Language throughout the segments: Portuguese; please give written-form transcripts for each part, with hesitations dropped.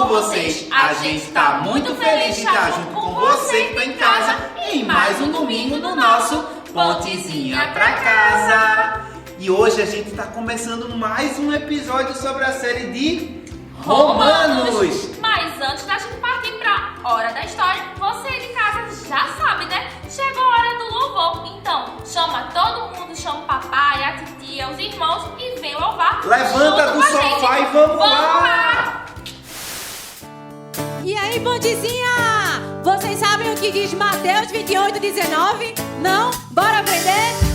vocês? A gente tá muito feliz de estar junto com você que tá em casa em mais um domingo no nosso Pontezinha pra Casa. E hoje a gente tá começando mais um episódio sobre a série de Romanos. Mas antes da gente partir pra Hora da História, você de casa já sabe, né? Chegou a hora do louvor. Então, chama todo mundo, chama o papai, a titia, os irmãos e vem louvar. Levanta do sofá e vamos lá! E aí, Pontezinha? Vocês sabem o que diz Mateus 28:19? Não? Bora aprender?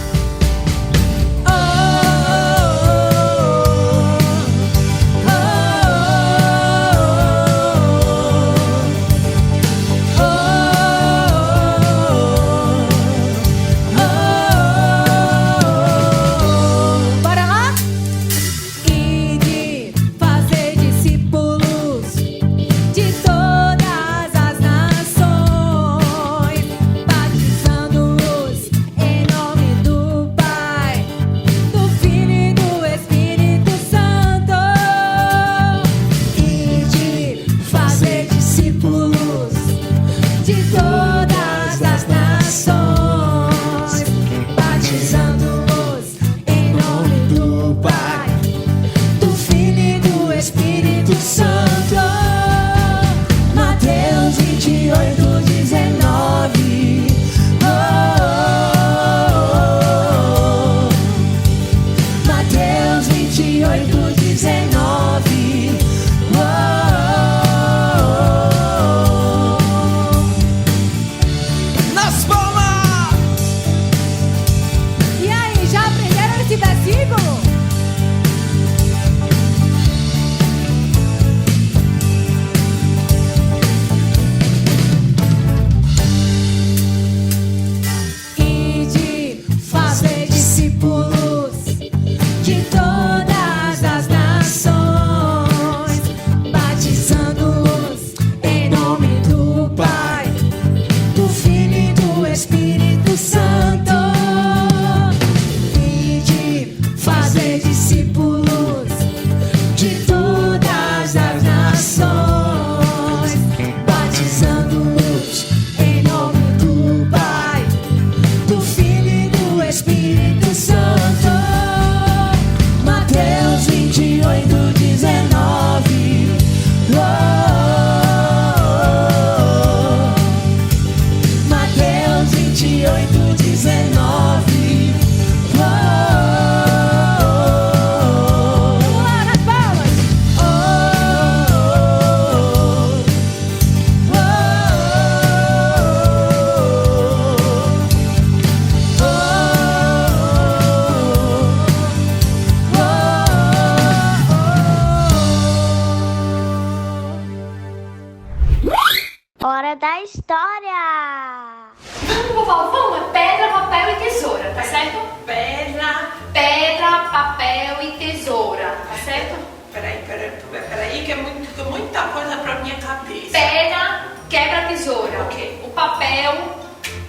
Hora da História! Vamos, vovó, vamos! É pedra, papel e tesoura, tá certo? Pedra, papel e tesoura, tá certo? Peraí, que é muita coisa pra minha cabeça. Pedra, quebra a tesoura. Ok. O papel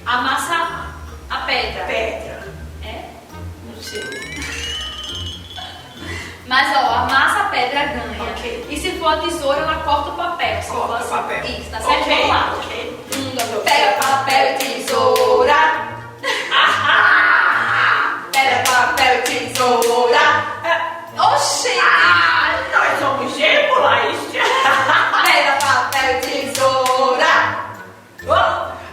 amassa a pedra. Pedra. É? Não sei. Mas, ó, amassa a pedra, ganha. Ok. E se for a tesoura, ela corta o papel. Se Corta for o assim, papel. Isso, tá certo? Ok, Vamos lá. ok. Pega papel e tesoura. Pega papel e tesoura. Oxê! Nós somos gêmeos, Laís. Pega papel e tesoura.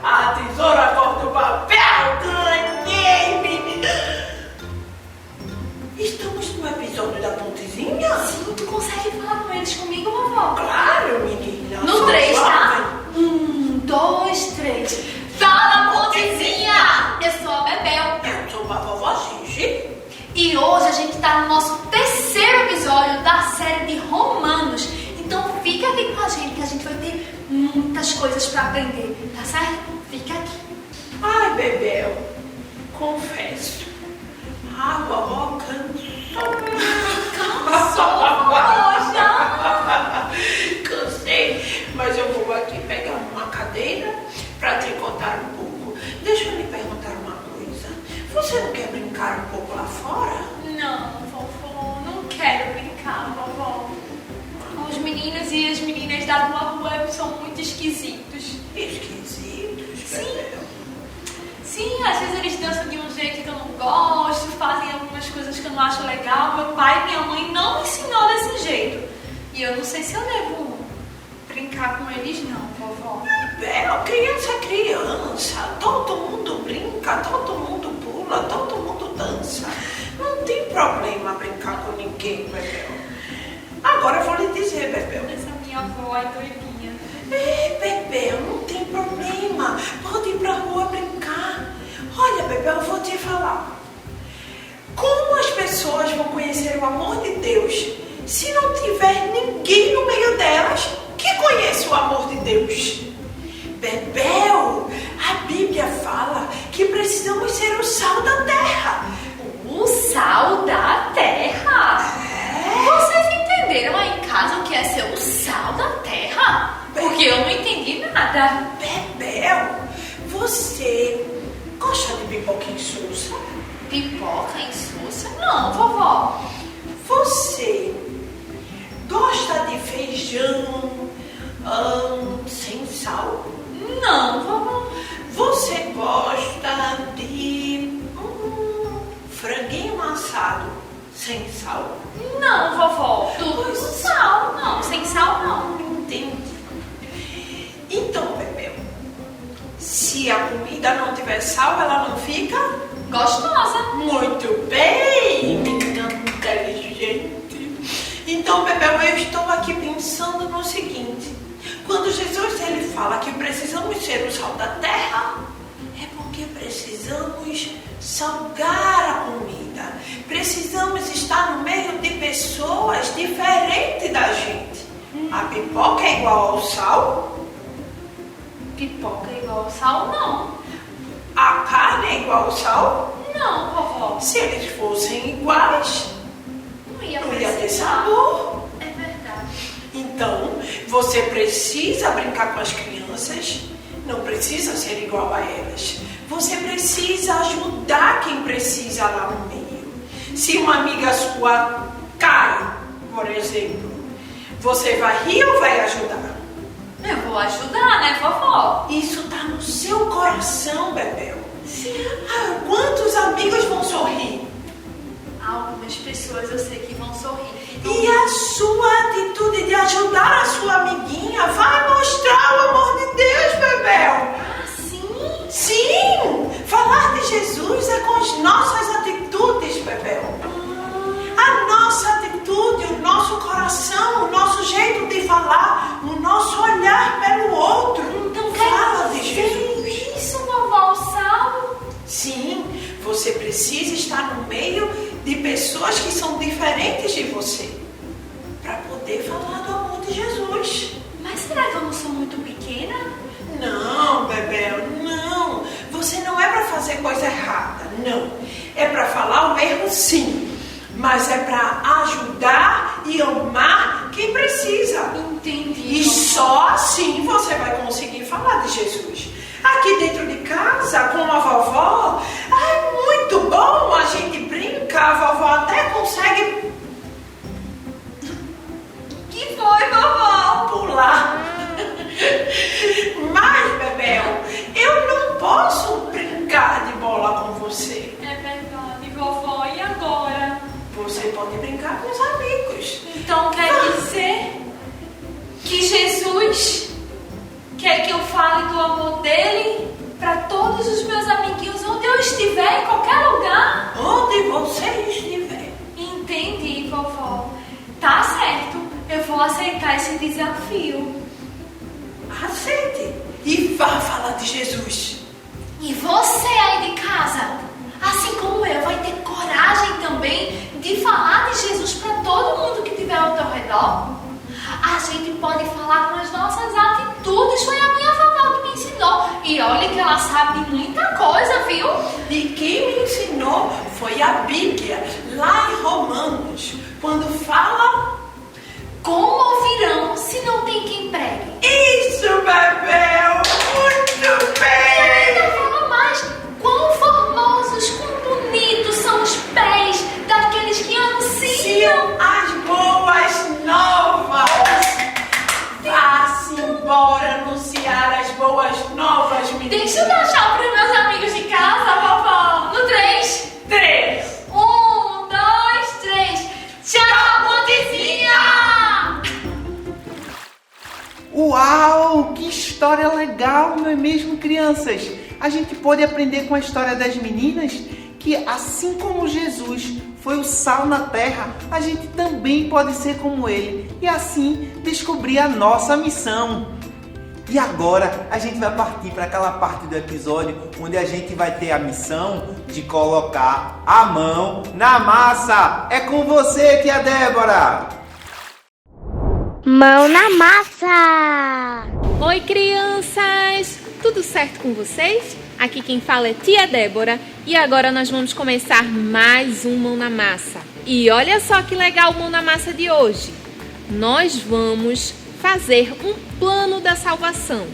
A tesoura corta o papel. Ganhei, menina. Estamos no episódio da Pontezinha? Sim, tu consegue falar com eles comigo, vovó? Claro, menina. No 3, tá? 1, 2, 3. Fala, Pontezinha! Eu sou a Bebel. Eu sou a vovó Gigi. E hoje a gente tá no nosso terceiro episódio da série de Romanos. Então fica aqui com a gente que a gente vai ter muitas coisas pra aprender, tá certo? Fica aqui. Ai, Bebel, confesso, a vovó cansou. Cansei, mas eu vou aqui pegar uma cadeira para te contar um pouco. Deixa eu lhe perguntar uma coisa. Você não quer brincar um pouco lá fora? Não, vovó, não quero brincar, vovó. Os meninos e as meninas da tua rua são muito esquisitos. Esquisitos, Sim. Bebel. Sim, às vezes eles dançam de um jeito que eu não gosto, fazem algumas coisas que eu não acho legal. Meu pai e minha mãe não me ensinou desse jeito. E eu não sei se eu devo brincar com eles não, vovó. Bebel, criança é criança. Todo mundo brinca, todo mundo pula, todo mundo dança. Não tem problema brincar com ninguém, Bebel. Agora eu vou lhe dizer, Bebel. Essa minha avó é doidinha. Bebel, não tem problema. Pode ir pra rua brincar. Olha, Bebel, eu vou te falar. Como as pessoas vão conhecer o amor de Deus se não tiver ninguém no meio delas que conheça o amor de Deus? Bebel, a Bíblia fala que precisamos ser o sal da terra. O sal da terra? Vocês entenderam aí em casa o que é ser o sal da terra? Porque eu não entendi nada. Bebel, você gosta de pipoca insossa? Pipoca insossa? Não, vovó. Você gosta de feijão sem sal? Não, vovó. Você gosta de franguinho assado sem sal? Não, vovó. Tudo com sal. Não, sem sal não. Entendi. Então, Bebel, se a comida não tiver sal, ela não fica Gostosa. muito bem. Inteligente. Então, Bebel, eu estou aqui pensando no seguinte. Quando Jesus ele fala que precisamos ser o sal da terra, é porque precisamos salgar a comida. Precisamos estar no meio de pessoas diferentes da gente. A pipoca é igual ao sal? Pipoca igual sal? Não. A carne é igual ao sal? Não, vovó. Se eles fossem iguais, Não ia não ia ter precisar. sabor. É verdade. Então, você precisa brincar com as crianças, não precisa ser igual a elas. Você precisa ajudar quem precisa lá no meio. Se uma amiga sua cai, por exemplo, você vai rir ou vai ajudar? Eu vou ajudar, né, vovó? Isso está no seu coração, Bebel. Sim. Quantos amigos vão sorrir? Algumas pessoas eu sei que vão sorrir. E a sua atitude de ajudar a sua amiguinha vai mostrar o amor de Deus, Bebel. Ah, sim? Sim! Falar de Jesus é com as nossas atitudes, Bebel. A nossa atitude, o nosso coração, o nosso jeito de falar, o nosso olhar pelo outro. Então fala quer de dizer Jesus. isso, vovó, o sal? Sim, você precisa estar no meio de pessoas que são diferentes de você para poder falar do amor de Jesus. Mas será que eu não sou muito pequena? Não, Bebel, não. Você não é para fazer coisa errada, não. É para falar o erro, sim. Mas é para ajudar e amar quem precisa. Entendi. E só assim você vai conseguir falar de Jesus. Aqui dentro de casa, com a vovó, é muito bom, a gente brinca, a vovó até consegue Que foi, vovó? pular. Mas, Bebel, eu não posso brincar de bola com você. É verdade, vovó. E agora? Você pode brincar com os amigos. Então quer dizer que Jesus quer que eu fale do amor dele para todos os meus amiguinhos onde eu estiver, em qualquer lugar? Onde você estiver. Entendi, vovó. Tá certo. Eu vou aceitar esse desafio. Aceite e vá falar de Jesus. E você aí de casa, assim como eu, vai ter coragem também de falar de Jesus para todo mundo que estiver ao teu redor? A gente pode falar com as nossas atitudes. Foi a minha vovó que me ensinou. E olha que ela sabe de muita coisa, viu? E quem me ensinou foi a Bíblia, lá em Romanos, quando fala... Como ouvirão se não tem quem pregue? Isso, Bebel! Muito bem! Ainda fala mais. Quão formosos, quão bonitos são os pés daqueles que anunciam As boas novas! legal, não é mesmo, crianças? A gente pode aprender com a história das meninas que, assim como Jesus foi o sal na terra, a gente também pode ser como ele e assim descobrir a nossa missão. E agora a gente vai partir para aquela parte do episódio onde a gente vai ter a missão de colocar a mão na massa. É com você, tia Débora! Mão na massa! Oi, crianças! Tudo certo com vocês? Aqui quem fala é tia Débora e agora nós vamos começar mais um Mão na Massa. E olha só que legal o Mão na Massa de hoje. Nós vamos fazer um plano da salvação.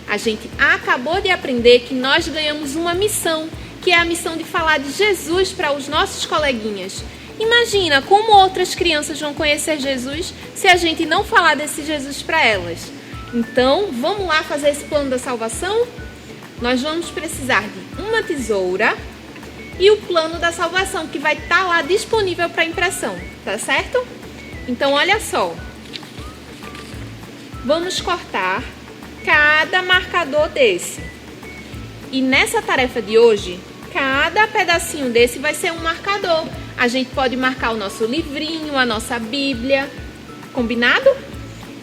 A gente acabou de aprender que nós ganhamos uma missão, que é a missão de falar de Jesus para os nossos coleguinhas. Imagina como outras crianças vão conhecer Jesus se a gente não falar desse Jesus para elas. Então, vamos lá fazer esse plano da salvação? Nós vamos precisar de uma tesoura e o plano da salvação, que vai estar lá disponível para impressão, tá certo? Então, olha só. Vamos cortar cada marcador desse. E nessa tarefa de hoje, cada pedacinho desse vai ser um marcador. A gente pode marcar o nosso livrinho, a nossa Bíblia. Combinado?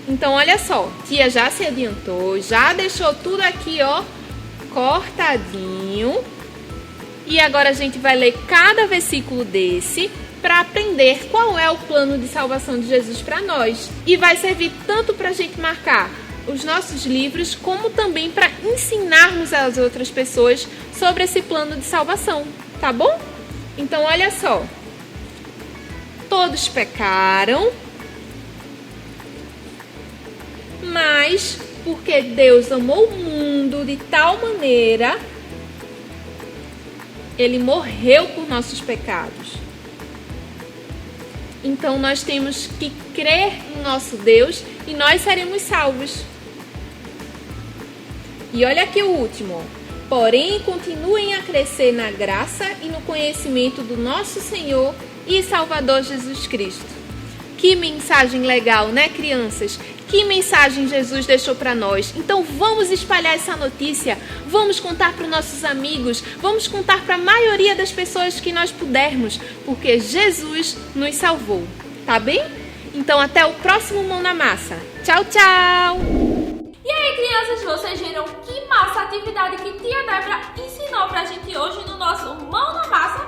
Então, olha só. Tia já se adiantou, já deixou tudo aqui, ó, cortadinho. E agora a gente vai ler cada versículo desse para aprender qual é o plano de salvação de Jesus para nós. E vai servir tanto para a gente marcar os nossos livros, como também para ensinarmos às outras pessoas sobre esse plano de salvação, tá bom? Então, olha só. Todos pecaram, mas porque Deus amou o mundo de tal maneira, Ele morreu por nossos pecados. Então nós temos que crer no nosso Deus e nós seremos salvos. E olha aqui o último. Porém, continuem a crescer na graça e no conhecimento do nosso Senhor e Salvador Jesus Cristo. Que mensagem legal, né, crianças? Que mensagem Jesus deixou para nós? Então vamos espalhar essa notícia, vamos contar para os nossos amigos, vamos contar para a maioria das pessoas que nós pudermos, porque Jesus nos salvou, tá bem? Então até o próximo Mão na Massa. Tchau, tchau! E aí, crianças, vocês viram que massa atividade que tia Débora ensinou pra gente hoje no nosso Mão na Massa?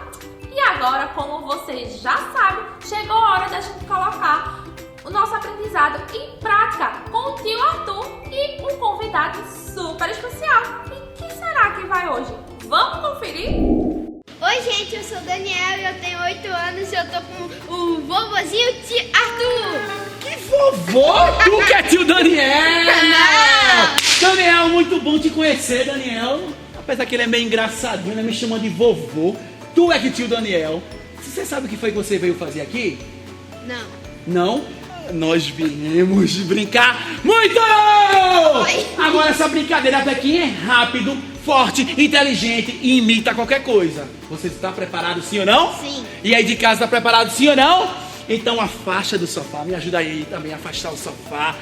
E agora, como vocês já sabem, chegou a hora da gente colocar o nosso aprendizado em prática com o tio Arthur e um convidado super especial. E quem será que vai hoje? Vamos conferir? Oi, gente, eu sou o Daniel e eu tenho 8 anos e eu tô com o vovozinho tio Arthur. Que vovô? Tu que é tio Daniel? Daniel, muito bom te conhecer, Daniel. Apesar que ele é meio engraçadinho, né? Me chamando de vovô. Tu é que tio Daniel. Você sabe o que foi que você veio fazer aqui? Não. Não? Nós viemos brincar muito! Oi. Agora essa brincadeira daqui é rápido, forte, inteligente e imita qualquer coisa. Você está preparado sim ou não? Sim. E aí de casa está preparado sim ou não? Então afasta do sofá, me ajuda aí também a afastar o sofá.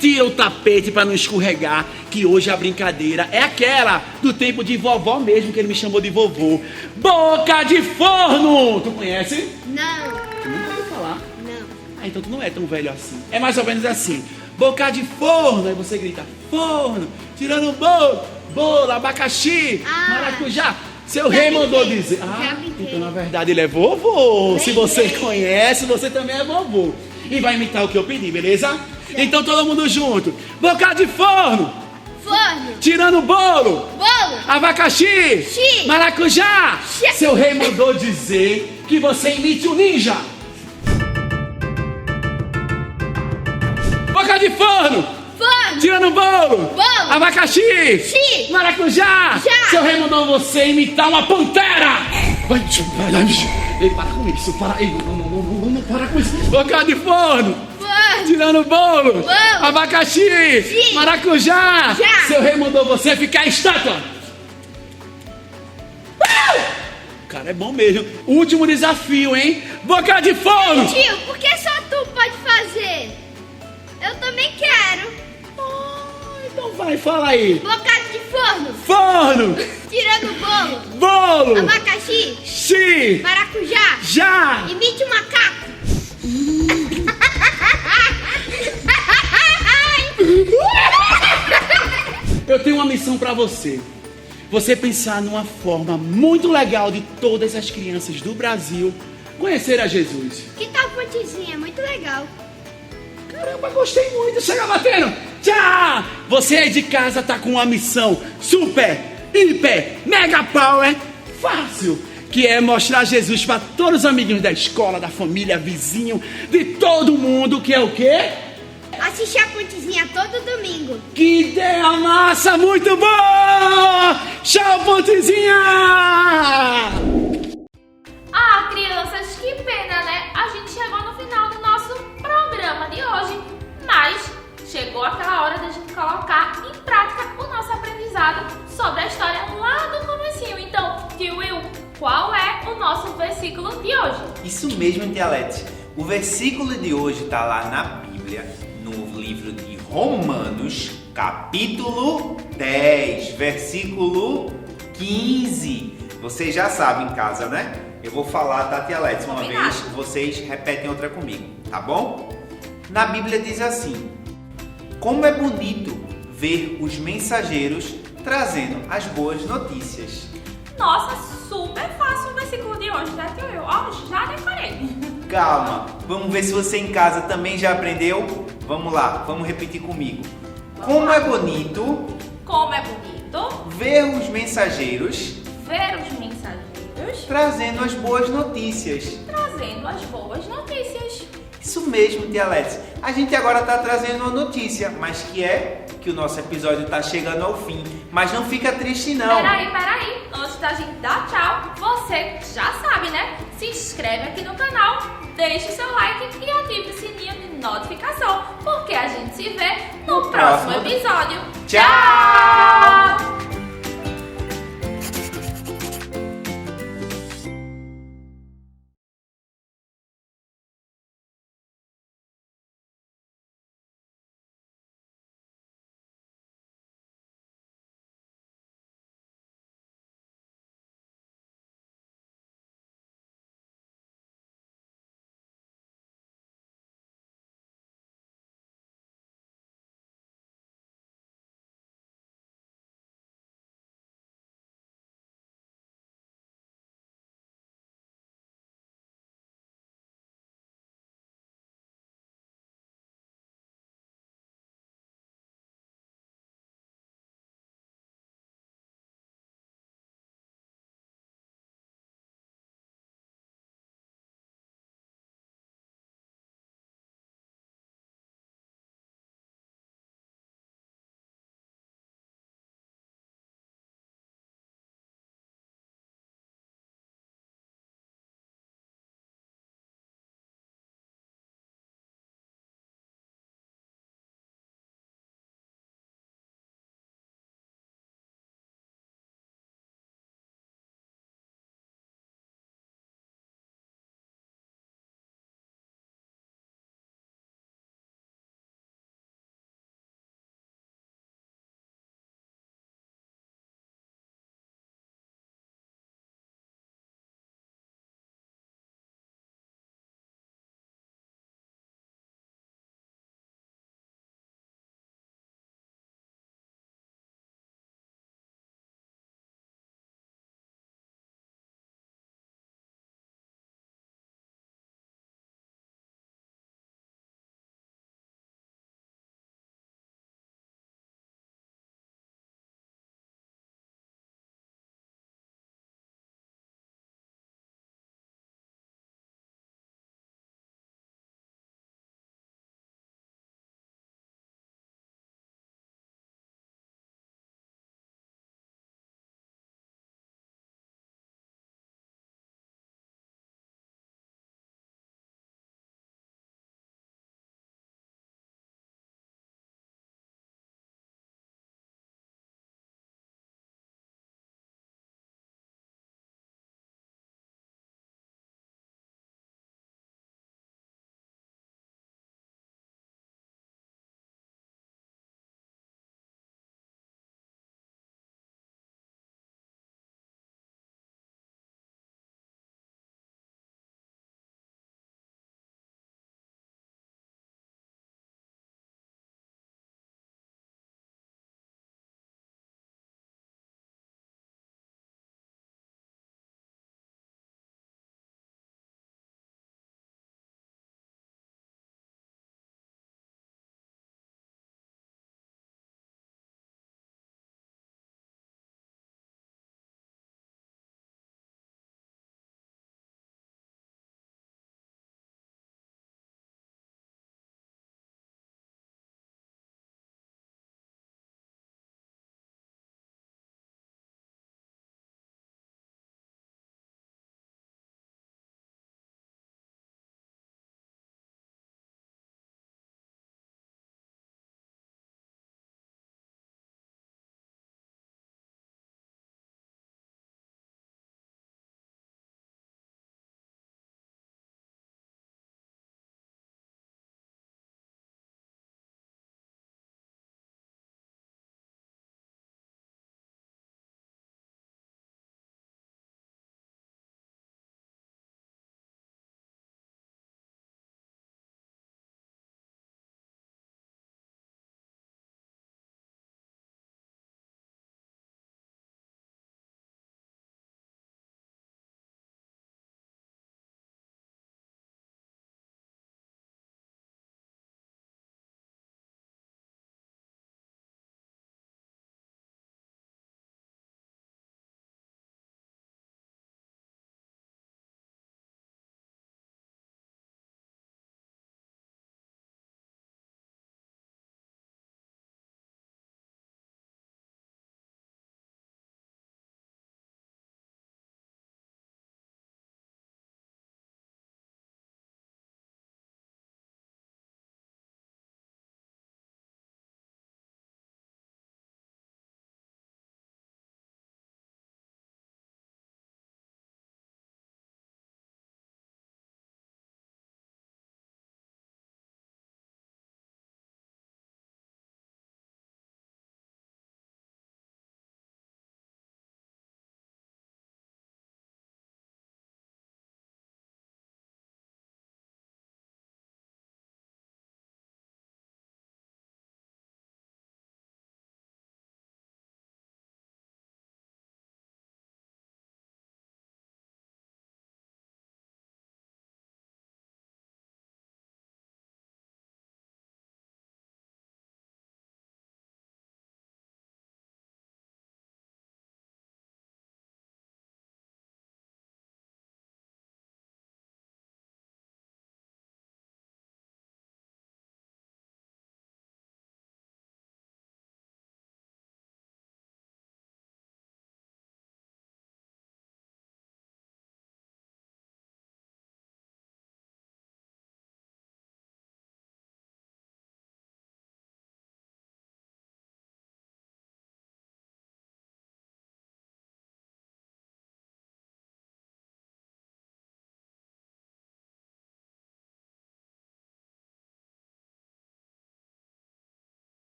Tira o tapete para não escorregar, que hoje a brincadeira é aquela do tempo de vovó mesmo, que ele me chamou de vovô. Boca de forno! Tu conhece? Não. Tu nunca ouviu falar? Não. Ah, então tu não é tão velho assim. É mais ou menos assim. Boca de forno, aí você grita forno, tirando bolo, bolo, abacaxi, maracujá. Seu rei mandou dizer. Ah, então na verdade ele é vovô. Se você conhece, você também é vovô. E vai imitar o que eu pedi, beleza? Então todo mundo junto. Boca de forno. Forno. Tirando bolo. Bolo. Abacaxi. Xi. Maracujá. Seu rei mandou dizer que você imite o ninja. Boca de forno. Forno. Tirando bolo. Bolo. Abacaxi. Xi. Maracujá. Já. Seu rei mandou você imitar uma pantera. Vai, ei, para com isso. Para. Ei, não, para com isso. Boca de forno. Forno. Tirando bolo. Bolo. Abacaxi. Xi. Maracujá. Já. Seu rei mandou você ficar estátua. Cara, é bom mesmo. Último desafio, hein? Boca de forno. Tio, por que só tu pode fazer? Eu também quero. Ai, Então vai, fala aí. Bocado de forno. Forno, Tirando bolo. bolo, Abacaxi. xi, Maracujá. já. Imite um macaco. Eu tenho uma missão pra você. Você pensar numa forma muito legal de todas as crianças do Brasil conhecer a Jesus. Que tal pontezinha? Muito legal. Caramba, gostei muito. Chega batendo. Tchau! Você aí de casa tá com uma missão super, hiper, mega power, fácil, que é mostrar Jesus para todos os amiguinhos da escola, da família, vizinho, de todo mundo, que é o quê? Assistir a pontezinha todo domingo. Que ideia massa, muito bom! Tchau, Pontezinha! Ah, crianças, que pena, né? A gente chegou no final do nosso programa de hoje, mas chegou aquela hora da gente colocar em prática o nosso aprendizado sobre a história lá do comecinho. Então, tio Will, qual é o nosso versículo de hoje? Isso mesmo, tia Leti. O versículo de hoje está lá na Bíblia, no livro de Romanos, capítulo 10, versículo 15. Vocês já sabem em casa, né? Eu vou falar, tá, tia Leti, uma Combinado. vez, vocês repetem outra comigo, tá bom? Na Bíblia diz assim: como é bonito ver os mensageiros trazendo as boas notícias. Nossa, super fácil o versículo de hoje, né, tio Will? Ó, já decorei. Calma, vamos ver se você em casa também já aprendeu. Vamos lá, vamos repetir comigo. Como é bonito Como é bonito ver os mensageiros ver os mensageiros trazendo as boas notícias. trazendo as boas notícias. Isso mesmo, tia Leti. A gente agora está trazendo uma notícia, mas que o nosso episódio está chegando ao fim. Mas não fica triste não. Peraí. Antes da gente dar tchau, você já sabe, né? Se inscreve aqui no canal, deixe o seu like e ative o sininho de notificação, porque a gente se vê no próximo episódio. Tchau!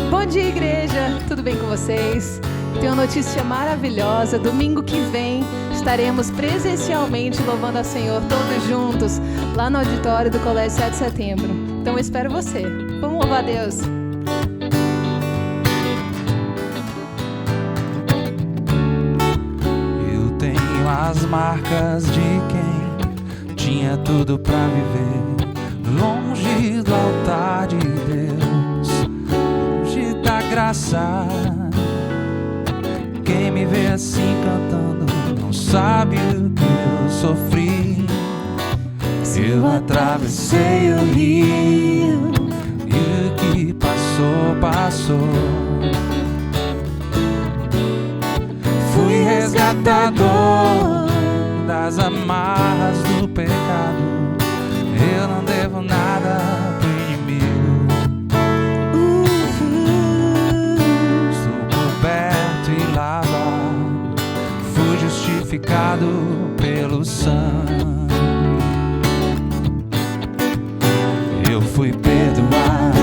Bom dia, igreja! Tudo bem com vocês? Tenho uma notícia maravilhosa. Domingo que vem estaremos presencialmente louvando a Senhor todos juntos lá no auditório do Colégio 7 de Setembro. Então eu espero você. Vamos louvar a Deus! Eu tenho as marcas de quem tinha tudo pra viver longe do altar de Deus, longe da graça. Quem me vê assim cantando não sabe o que eu sofri. Eu atravessei o rio e o que passou, passou. Fui resgatador das amarras do pecado. Eu não devo nada pro inimigo. Estou coberto e lavado, fui justificado pelo sangue. Eu fui perdoado,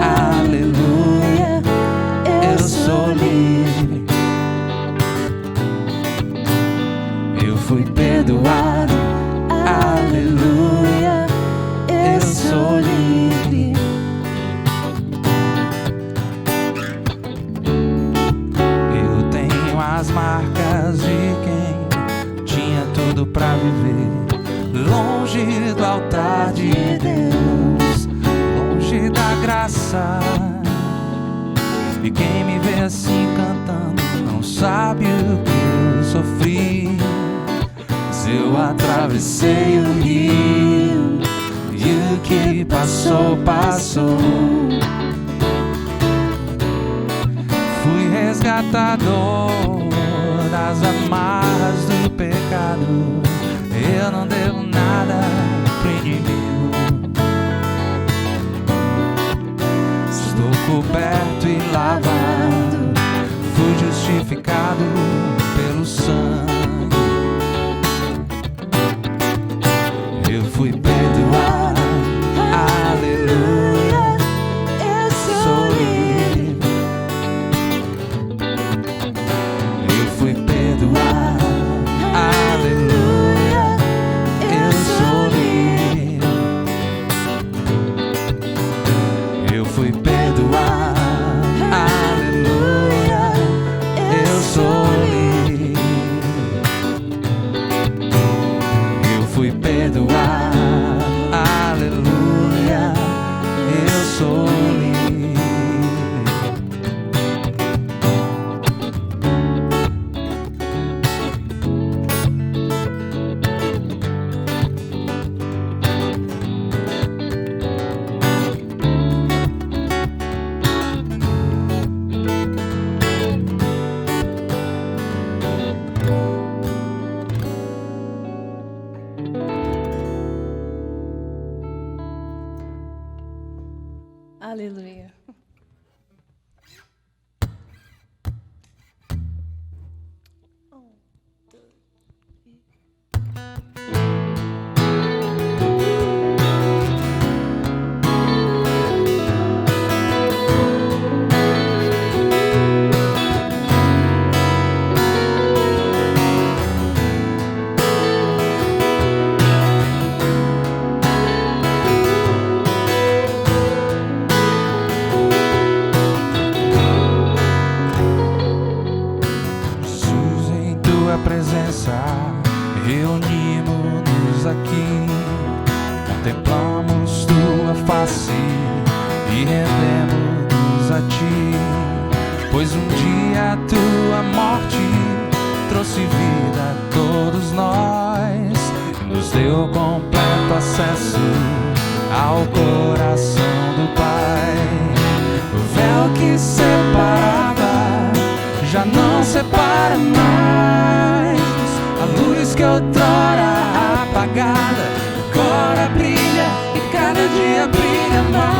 aleluia, eu sou livre. Eu fui perdoado, aleluia, eu sou livre. Eu tenho as marcas de quem tinha tudo pra viver longe do altar de Deus, longe da graça. E quem me vê assim cantando não sabe o que eu sofri. Mas eu atravessei o rio e o que passou, passou. Fui resgatador das amarras do pecado. Eu não devo nada pro inimigo. Estou coberto e lavado, fui justificado pelo sangue. Eu fui perdoado, aleluia, eu sou livre. Aleluia. Presença, reunimos-nos aqui, contemplamos tua face e rendemos a ti, pois um dia a tua morte trouxe vida a todos nós e nos deu completo acesso ao coração do Pai. O véu que separava já não separa mais. A luz que outrora apagada agora brilha e cada dia brilha mais.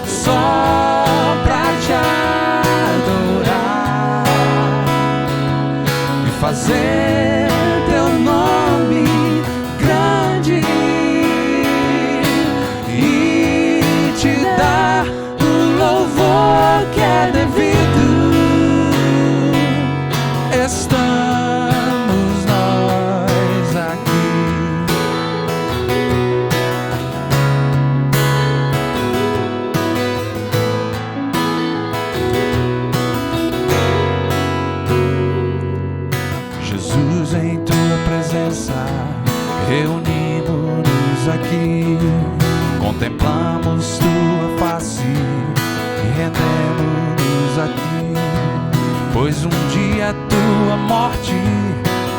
Só pra te adorar e fazer teu nome grande e te dar o louvor que é devido. Estamos nós aqui. Jesus, em tua presença, reunimos-nos aqui, contemplamos tua face e rendemos a ti, pois um dia a tua morte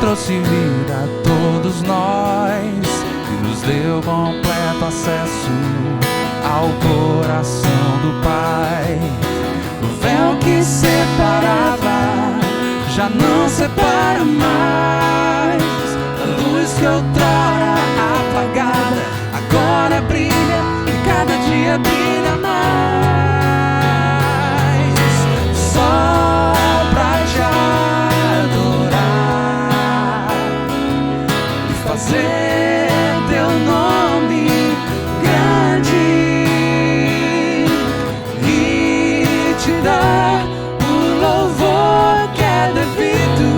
trouxe vida a todos nós e nos deu completo acesso ao coração do Pai. O véu que separava já não separa mais. A luz que outrora apagada agora brilha e cada dia brilha mais. Só pra te adorar e fazer teu nome grande e te dar o louvor que é devido.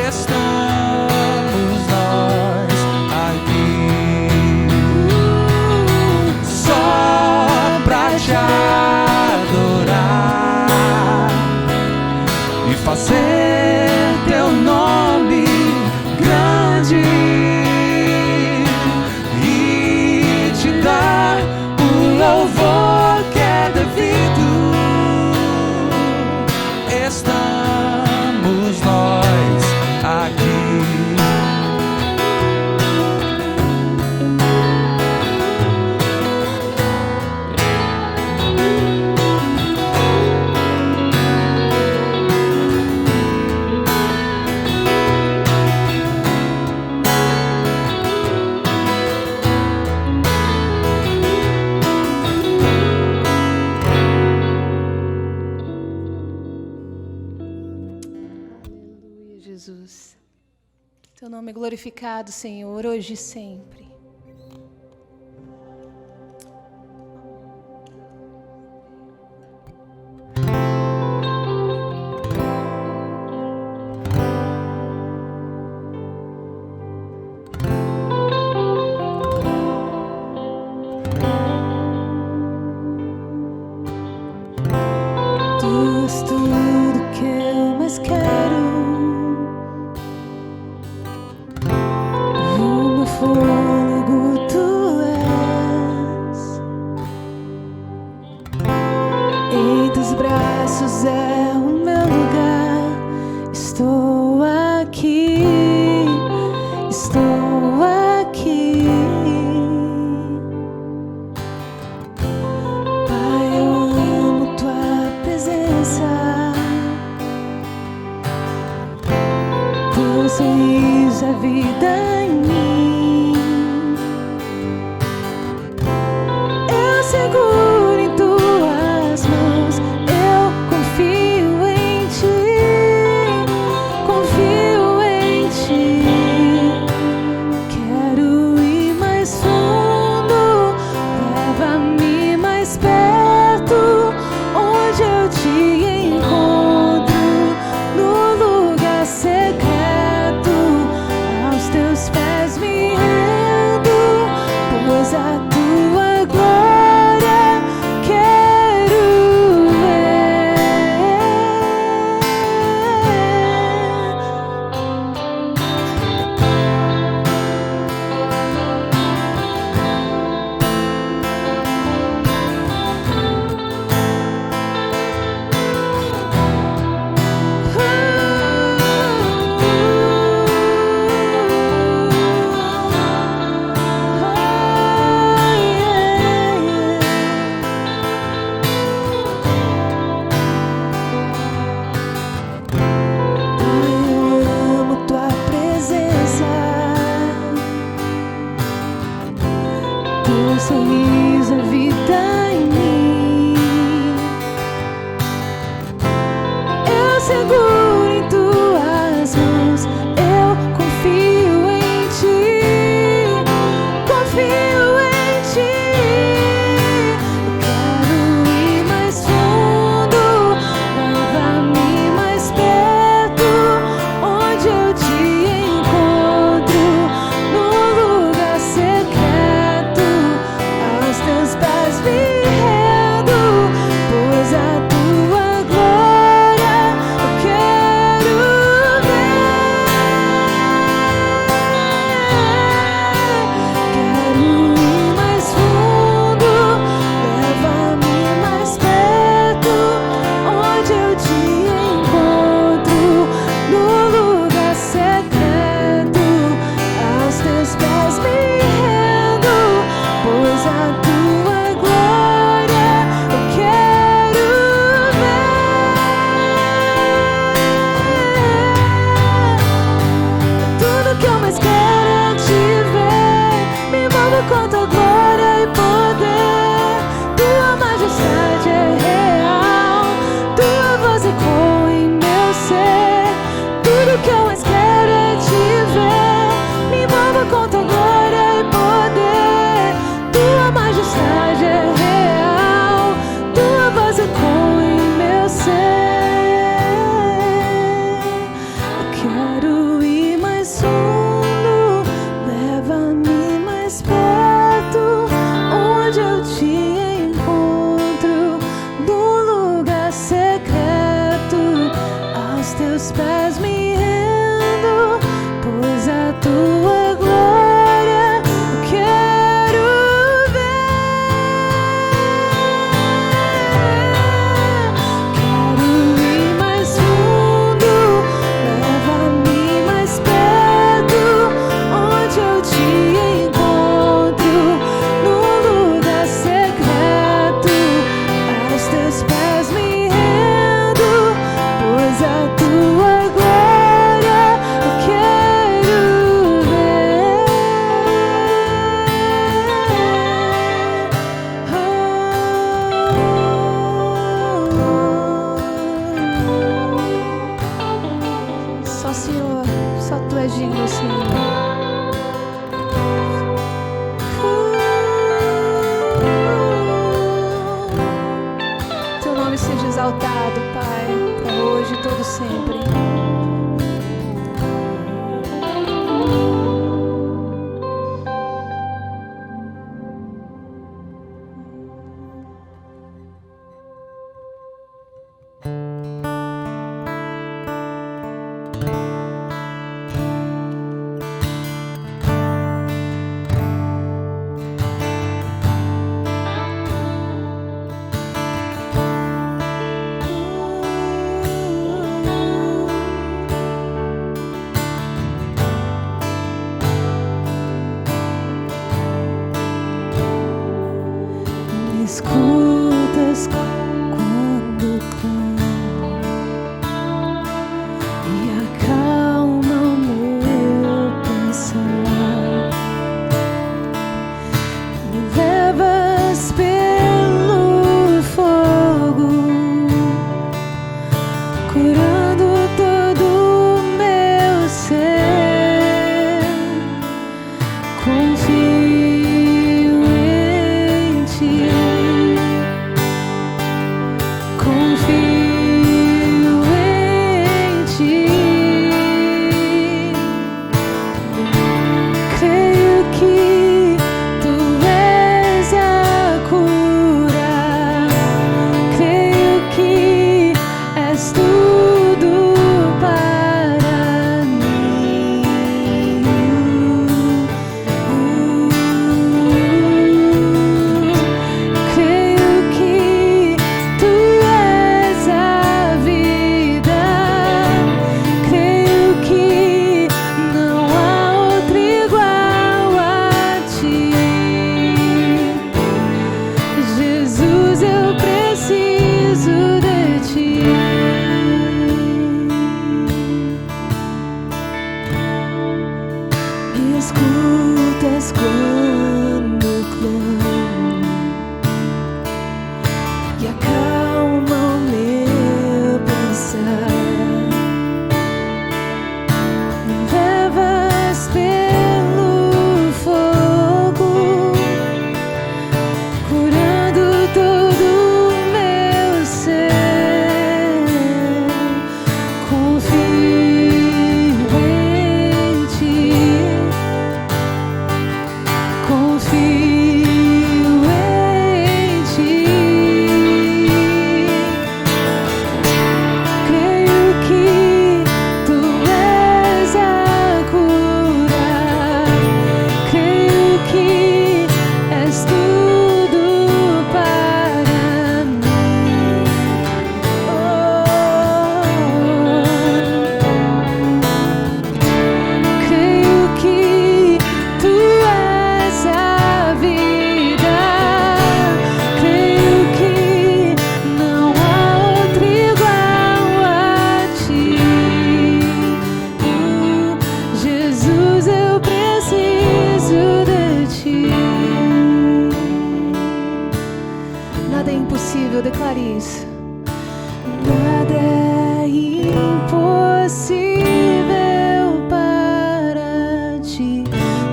Estamos nós aqui só pra te adorar e fazer teu nome grande e te dar o louvor que é devido. Estamos nós aqui. Aleluia, Jesus. Teu nome é glorificado, Senhor, hoje e sempre. Tu és tudo que eu mais quero. O meu fôlego tu és. Em teus braços é o meu lugar. Estou aqui, estou aqui. Pai, eu amo tua presença. Teu sorriso é vida em mim. teus pés me rendo, pois a tua glória eu quero ver. Quero ir mais fundo, leva-me mais perto, onde eu te encontro, num lugar secreto. Aos teus pés me rendo, pois a tua glória eu quero ver. Só Senhor, só tu és digno, Senhor. Teu nome seja exaltado, Pai, para hoje e todo sempre. Me escutas quando clamo e acalma o meu pensar. Me levas pelo fogo, curando todo o meu ser. Confio em ti, confio em ti. Creio que tu és a cura, creio que és tudo para mim. Creio que tu és a vida, creio que não há outro igual a ti. Jesus, eu preciso de ti. Me escutas quando clamo e acalma o meu pensar. Me levas pelo fogo, curando todo o meu ser. Confio em ti, confio em ti. Creio que tu és a cura, creio que és tudo para mim. Creio que tu és a vida, creio que não há outro igual a ti. Jesus, eu preciso de ti. Nada é impossível, declare isso. Nada é impossível para ti.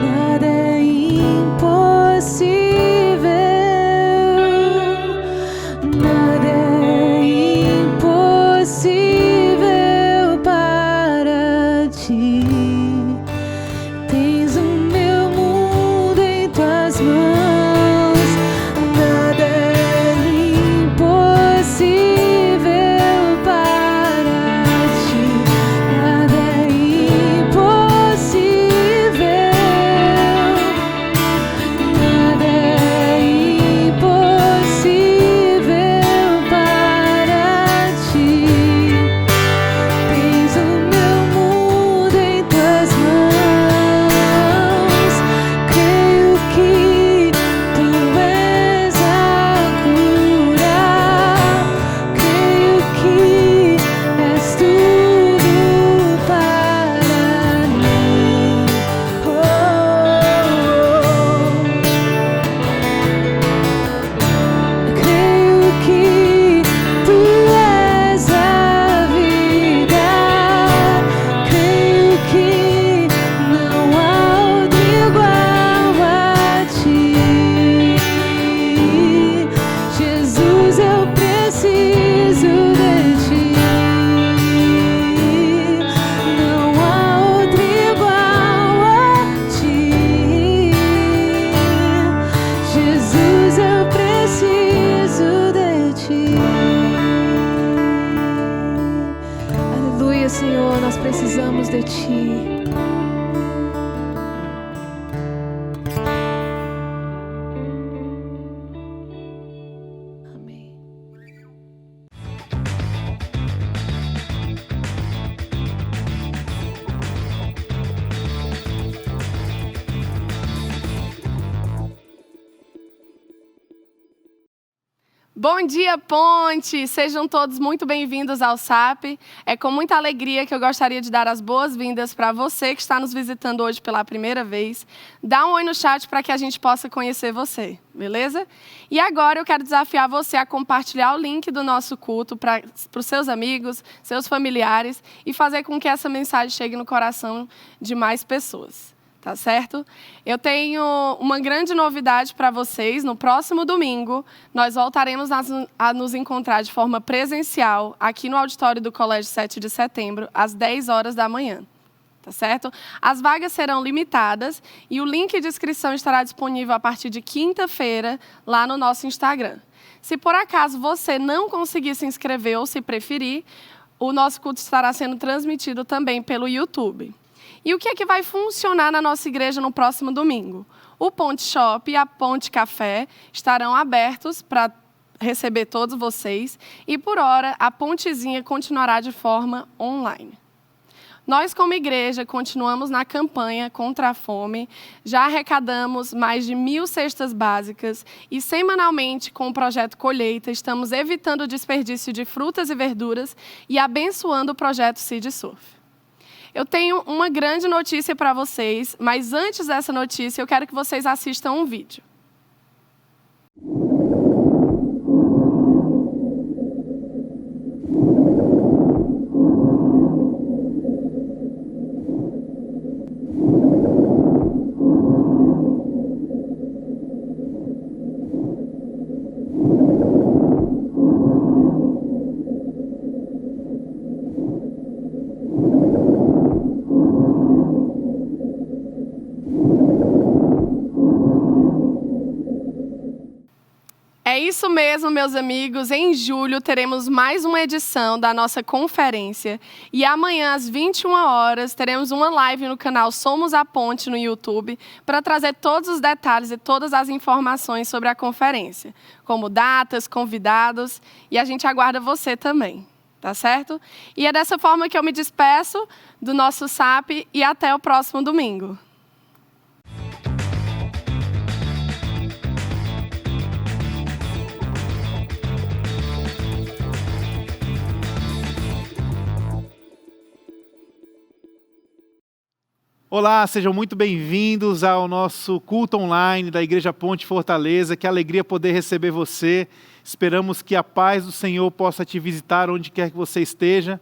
Nada é impossível. Nada é impossível para ti. Tens o meu mundo em tuas mãos. Nada é impossível para ti. dia, Senhor, nós precisamos de Ti. Amém. Bom dia, Ponte! Sejam todos muito bem-vindos ao SAP. É com muita alegria que eu gostaria de dar as boas-vindas para você que está nos visitando hoje pela primeira vez. Dá um oi no chat para que a gente possa conhecer você, beleza? E agora eu quero desafiar você a compartilhar o link do nosso culto para os seus amigos, seus familiares e fazer com que essa mensagem chegue no coração de mais pessoas. Tá certo? Eu tenho uma grande novidade para vocês. No próximo domingo, nós voltaremos a nos encontrar de forma presencial aqui no auditório do Colégio 7 de Setembro, às 10 horas da manhã. Tá certo? As vagas serão limitadas e o link de inscrição estará disponível a partir de quinta-feira lá no nosso Instagram. Se por acaso você não conseguir se inscrever ou se preferir, o nosso culto estará sendo transmitido também pelo YouTube. E o que é que vai funcionar na nossa igreja no próximo domingo? O Ponte Shop e a Ponte Café estarão abertos para receber todos vocês e, por hora, a Pontezinha continuará de forma online. Nós, como igreja, continuamos na campanha contra a fome, já arrecadamos mais de 1.000 cestas básicas e, semanalmente, com o projeto Colheita, estamos evitando o desperdício de frutas e verduras e abençoando o projeto Seed Surf. Eu tenho uma grande notícia para vocês, mas antes dessa notícia, eu quero que vocês assistam um vídeo. É isso mesmo, meus amigos. Em julho teremos mais uma edição da nossa conferência e amanhã às 21 horas teremos uma live no canal Somos a Ponte no YouTube para trazer todos os detalhes e todas as informações sobre a conferência, como datas, convidados, e a gente aguarda você também, tá certo? E é dessa forma que eu me despeço do nosso SAP e até o próximo domingo. Olá, sejam muito bem-vindos ao nosso culto online da Igreja Ponte Fortaleza. Que alegria poder receber você. Esperamos que a paz do Senhor possa te visitar onde quer que você esteja.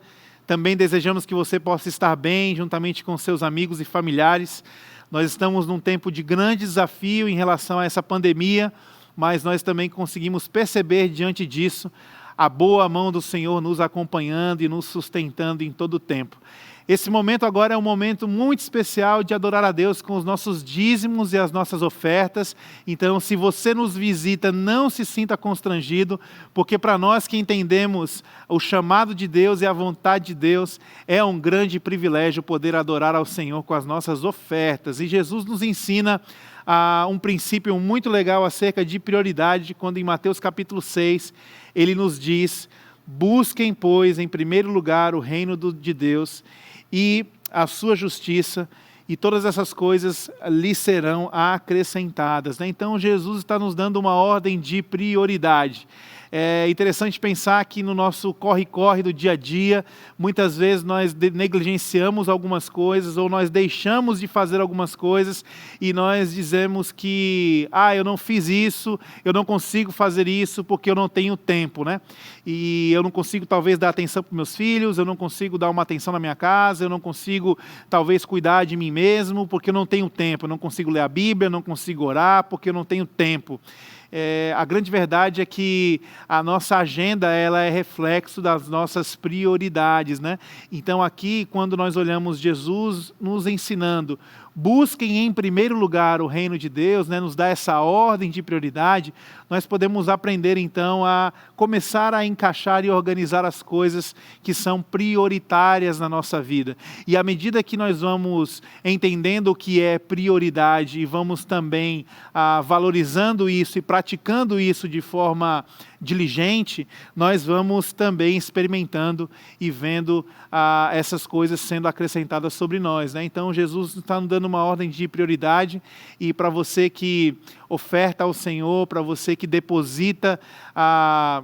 Também desejamos que você possa estar bem juntamente com seus amigos e familiares. Nós estamos num tempo de grande desafio em relação a essa pandemia, mas nós também conseguimos perceber diante disso a boa mão do Senhor nos acompanhando e nos sustentando em todo o tempo. Esse momento agora é um momento muito especial de adorar a Deus com os nossos dízimos e as nossas ofertas. Então, se você nos visita, não se sinta constrangido, porque para nós que entendemos o chamado de Deus e a vontade de Deus, é um grande privilégio poder adorar ao Senhor com as nossas ofertas. E Jesus nos ensina um princípio muito legal acerca de prioridade, quando em Mateus capítulo 6, ele nos diz: busquem, pois, em primeiro lugar o reino de Deus e a sua justiça, e todas essas coisas lhe serão acrescentadas. Então, Jesus está nos dando uma ordem de prioridade. É interessante pensar que no nosso corre-corre do dia a dia, muitas vezes nós negligenciamos algumas coisas, ou nós deixamos de fazer algumas coisas, e nós dizemos que, eu não fiz isso, eu não consigo fazer isso porque eu não tenho tempo, né? E eu não consigo talvez dar atenção para meus filhos, eu não consigo dar uma atenção na minha casa, eu não consigo talvez cuidar de mim mesmo porque eu não tenho tempo, eu não consigo ler a Bíblia, eu não consigo orar porque eu não tenho tempo. A grande verdade é que a nossa agenda ela é reflexo das nossas prioridades, né? Então aqui, quando nós olhamos Jesus nos ensinando busquem em primeiro lugar o reino de Deus, né, nos dá essa ordem de prioridade, nós podemos aprender então a começar a encaixar e organizar as coisas que são prioritárias na nossa vida. E à medida que nós vamos entendendo o que é prioridade e vamos também valorizando isso e praticando isso de forma diligente, nós vamos também experimentando e vendo essas coisas sendo acrescentadas sobre nós, né? Então Jesus está nos dando uma ordem de prioridade, e para você que oferta ao Senhor, para você que deposita a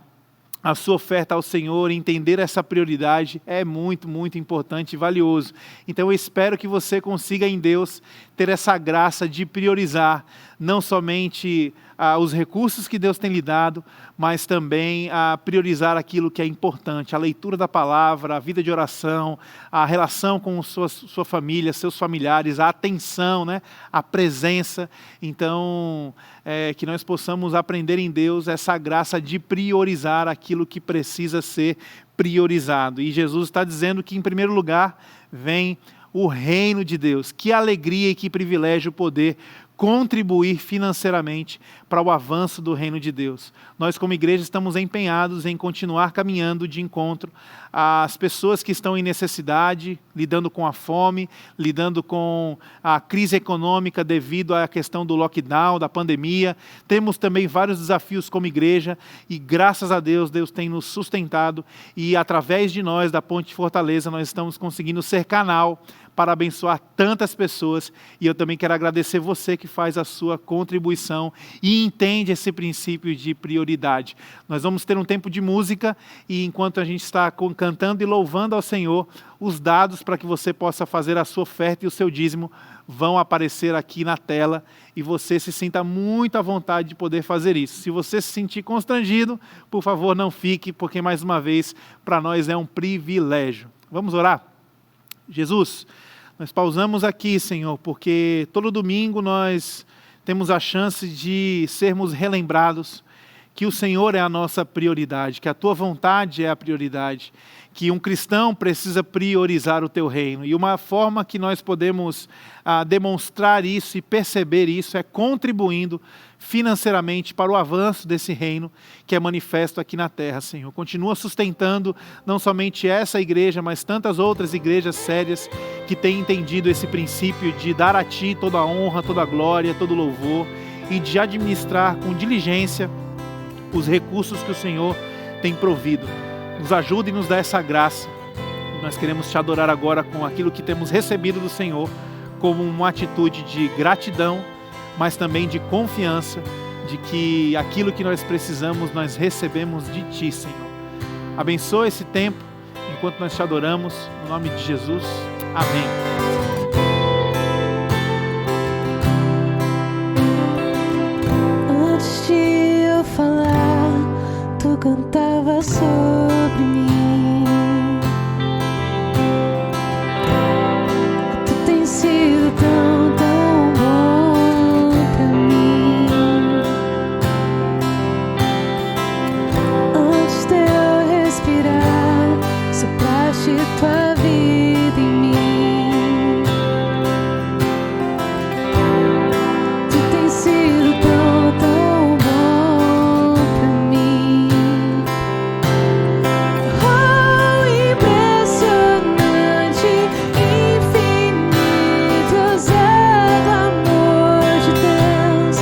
sua oferta ao Senhor, entender essa prioridade é muito, muito importante e valioso. Então eu espero que você consiga em Deus ter essa graça de priorizar não somente os recursos que Deus tem lhe dado, mas também priorizar aquilo que é importante, a leitura da palavra, a vida de oração, a relação com sua família, seus familiares, a atenção, né? A presença. Então, que nós possamos aprender em Deus essa graça de priorizar aquilo que precisa ser priorizado. E Jesus está dizendo que, em primeiro lugar, vem o reino de Deus. Que alegria e que privilégio poder contribuir financeiramente para o avanço do reino de Deus. Nós, como igreja, estamos empenhados em continuar caminhando de encontro às pessoas que estão em necessidade, lidando com a fome, lidando com a crise econômica devido à questão do lockdown, da pandemia. Temos também vários desafios como igreja e, graças a Deus, Deus tem nos sustentado e, através de nós, da Ponte Fortaleza, nós estamos conseguindo ser canal para abençoar tantas pessoas. E eu também quero agradecer você que faz a sua contribuição e entende esse princípio de prioridade. Nós vamos ter um tempo de música, e enquanto a gente está cantando e louvando ao Senhor, os dados para que você possa fazer a sua oferta e o seu dízimo vão aparecer aqui na tela, e você se sinta muito à vontade de poder fazer isso. Se você se sentir constrangido, por favor, não fique, porque mais uma vez, para nós é um privilégio. Vamos orar? Jesus, nós pausamos aqui, Senhor, porque todo domingo nós temos a chance de sermos relembrados que o Senhor é a nossa prioridade, que a Tua vontade é a prioridade, que um cristão precisa priorizar o Teu reino. E uma forma que nós podemos demonstrar isso e perceber isso é contribuindo financeiramente para o avanço desse reino que é manifesto aqui na terra, Senhor. Continua sustentando não somente essa igreja, mas tantas outras igrejas sérias que têm entendido esse princípio de dar a Ti toda a honra, toda a glória, todo o louvor, e de administrar com diligência os recursos que o Senhor tem provido. Nos ajude e nos dá essa graça. Nós queremos Te adorar agora com aquilo que temos recebido do Senhor, como uma atitude de gratidão, mas também de confiança de que aquilo que nós precisamos, nós recebemos de Ti, Senhor. Abençoa esse tempo enquanto nós Te adoramos, no nome de Jesus. Amém. Antes de eu falar, Tu cantava sobre mim. Tu tens sido tão, tão bom pra mim. Antes de eu respirar, sopraste Tua vida em mim. Tu tens sido tão, tão bom pra mim. Oh, impressionante, infinito é o zelo, amor de Deus.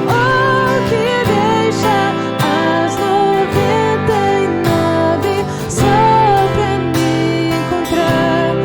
Oh, que deixa as 99 só pra me encontrar.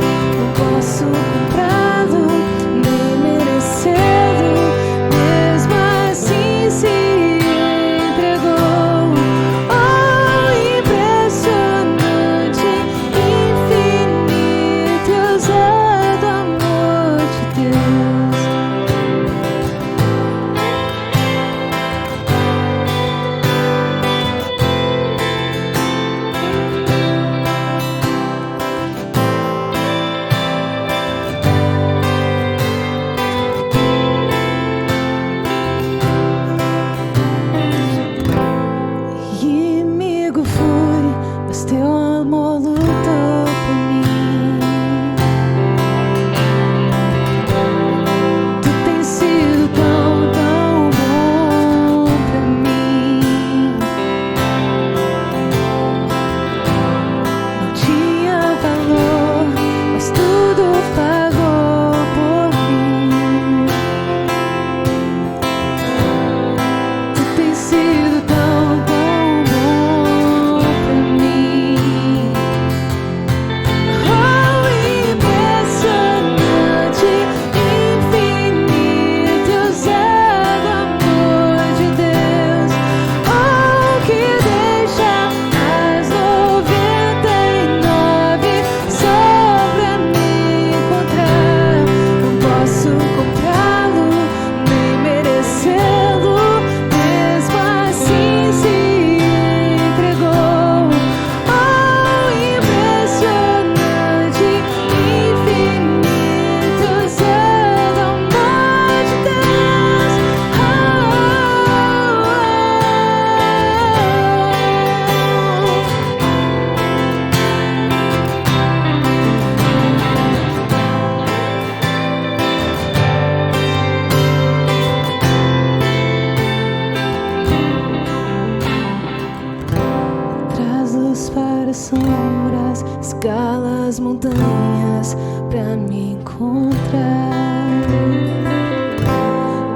escala as montanhas pra me encontrar.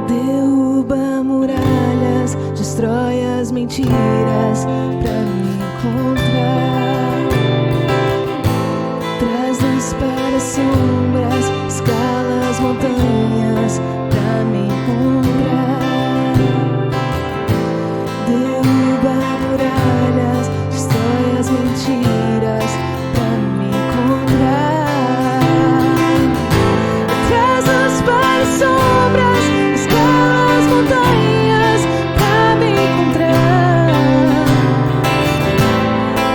Derruba muralhas, destrói as mentiras pra me encontrar. Traz luz para as sombras, escala as montanhas pra me encontrar. Derruba muralhas, destrói as mentiras pra me encontrar. Traz luz para as sombras, escala as montanhas pra me encontrar.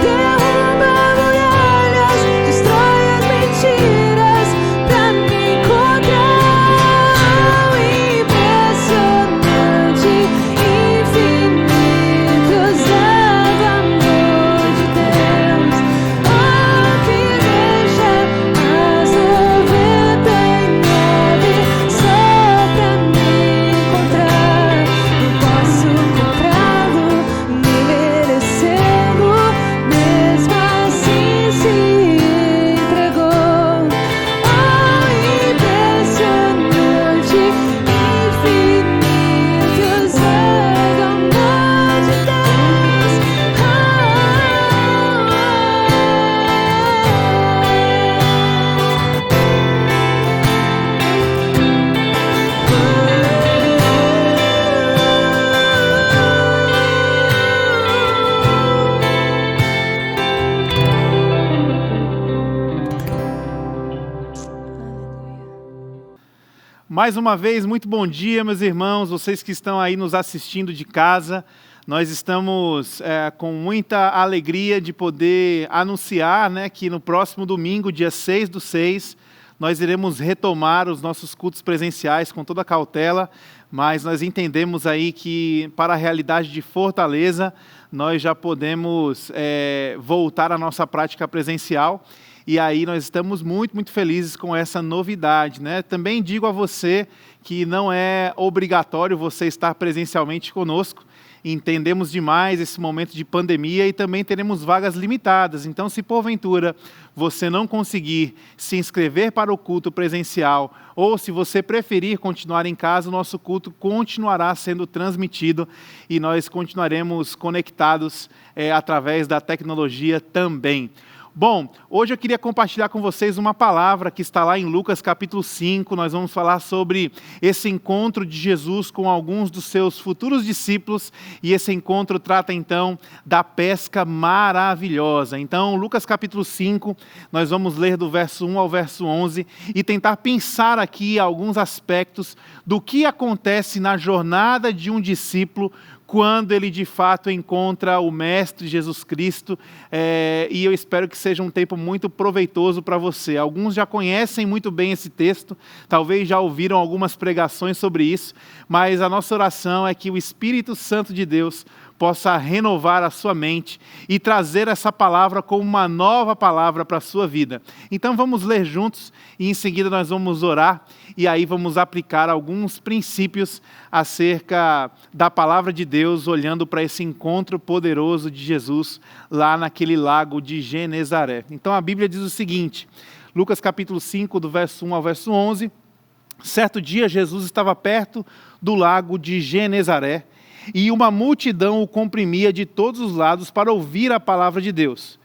Derruba muralhas, destrói as mentiras pra me encontrar. Impressionante, infinito, usado amor de Deus, oh, que deixa as 99 só pra me encontrar. Não posso comprá-lo, nem merecê-lo, mesmo assim se entregou. Oh, impressionante, infinito, usado amor de Deus. Mais uma vez, muito bom dia, meus irmãos, vocês que estão aí nos assistindo de casa. Nós estamos com muita alegria de poder anunciar, né, que no próximo domingo, dia 6/6, nós iremos retomar os nossos cultos presenciais com toda a cautela, mas nós entendemos aí que para a realidade de Fortaleza, nós já podemos voltar à nossa prática presencial. E aí nós estamos muito, muito felizes com essa novidade, né? Também digo a você que não é obrigatório você estar presencialmente conosco. Entendemos demais esse momento de pandemia e também teremos vagas limitadas. Então, se porventura você não conseguir se inscrever para o culto presencial ou se você preferir continuar em casa, o nosso culto continuará sendo transmitido e nós continuaremos conectados através da tecnologia também. Bom, hoje eu queria compartilhar com vocês uma palavra que está lá em Lucas capítulo 5. Nós vamos falar sobre esse encontro de Jesus com alguns dos seus futuros discípulos e esse encontro trata então da pesca maravilhosa. Então, Lucas capítulo 5, nós vamos ler do verso 1 ao verso 11 e tentar pensar aqui alguns aspectos do que acontece na jornada de um discípulo quando ele de fato encontra o Mestre Jesus Cristo, e eu espero que seja um tempo muito proveitoso para você. Alguns já conhecem muito bem esse texto, talvez já ouviram algumas pregações sobre isso, mas a nossa oração é que o Espírito Santo de Deus possa renovar a sua mente e trazer essa palavra como uma nova palavra para a sua vida. Então vamos ler juntos e em seguida nós vamos orar e aí vamos aplicar alguns princípios acerca da palavra de Deus, olhando para esse encontro poderoso de Jesus lá naquele lago de Genezaré. Então a Bíblia diz o seguinte, Lucas capítulo 5, do verso 1 ao verso 11, certo dia Jesus estava perto do lago de Genezaré, e uma multidão o comprimia de todos os lados para ouvir a palavra de Deus.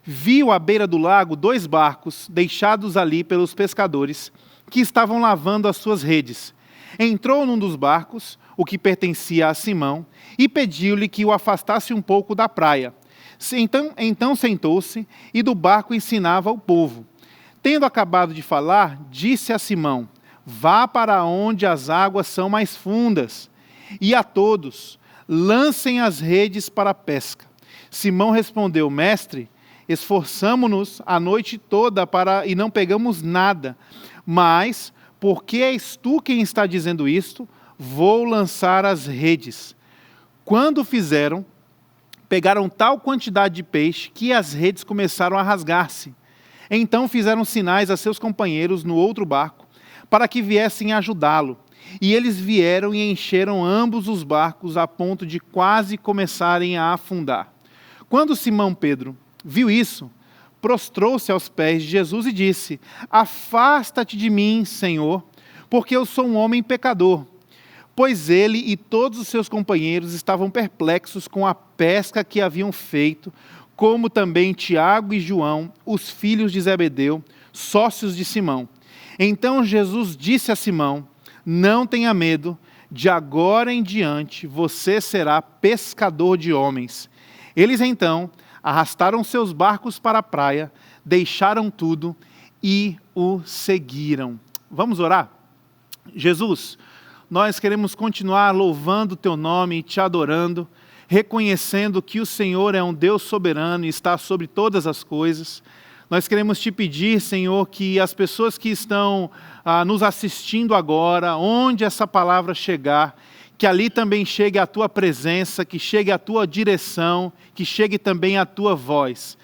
Viu à beira do lago 2 barcos, deixados ali pelos pescadores, que estavam lavando as suas redes. Entrou num dos barcos, o que pertencia a Simão, e pediu-lhe que o afastasse um pouco da praia. Então sentou-se e do barco ensinava o povo. Tendo acabado de falar, disse a Simão, vá para onde as águas são mais fundas, e a todos, lancem as redes para a pesca. Simão respondeu, mestre, esforçamo-nos a noite toda e não pegamos nada, mas, porque és tu quem está dizendo isto, vou lançar as redes. Quando fizeram, pegaram tal quantidade de peixe que as redes começaram a rasgar-se. Então fizeram sinais a seus companheiros no outro barco, para que viessem ajudá-lo. E eles vieram e encheram ambos os barcos a ponto de quase começarem a afundar. Quando Simão Pedro viu isso, prostrou-se aos pés de Jesus e disse: afasta-te de mim, Senhor, porque eu sou um homem pecador. Pois ele e todos os seus companheiros estavam perplexos com a pesca que haviam feito, como também Tiago e João, os filhos de Zebedeu, sócios de Simão. Então Jesus disse a Simão: não tenha medo, de agora em diante você será pescador de homens. Eles então arrastaram seus barcos para a praia, deixaram tudo e o seguiram. Vamos orar? Jesus, nós queremos continuar louvando o teu nome e te adorando, reconhecendo que o Senhor é um Deus soberano e está sobre todas as coisas. Nós queremos te pedir, Senhor, que as pessoas que estão nos assistindo agora, onde essa palavra chegar, que ali também chegue a tua presença, que chegue a tua direção, que chegue também a tua voz.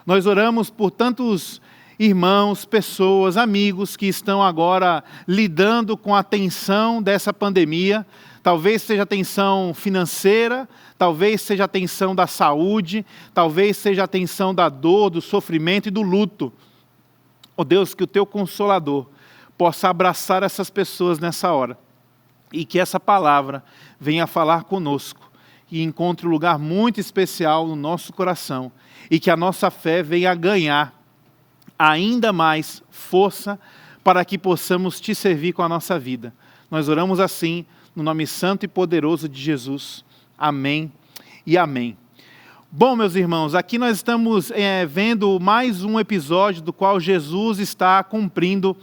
Nós oramos por tantos irmãos, pessoas, amigos que estão agora lidando com a tensão dessa pandemia. Talvez seja a tensão financeira, talvez seja a tensão da saúde, talvez seja a tensão da dor, do sofrimento e do luto. Ó Deus, que o teu Consolador possa abraçar essas pessoas nessa hora e que essa palavra venha falar conosco e encontre um lugar muito especial no nosso coração e que a nossa fé venha ganhar ainda mais força para que possamos te servir com a nossa vida. Nós oramos assim, no nome santo e poderoso de Jesus. Amém e amém. Bom, meus irmãos, aqui nós estamos vendo mais um episódio do qual Jesus está cumprindo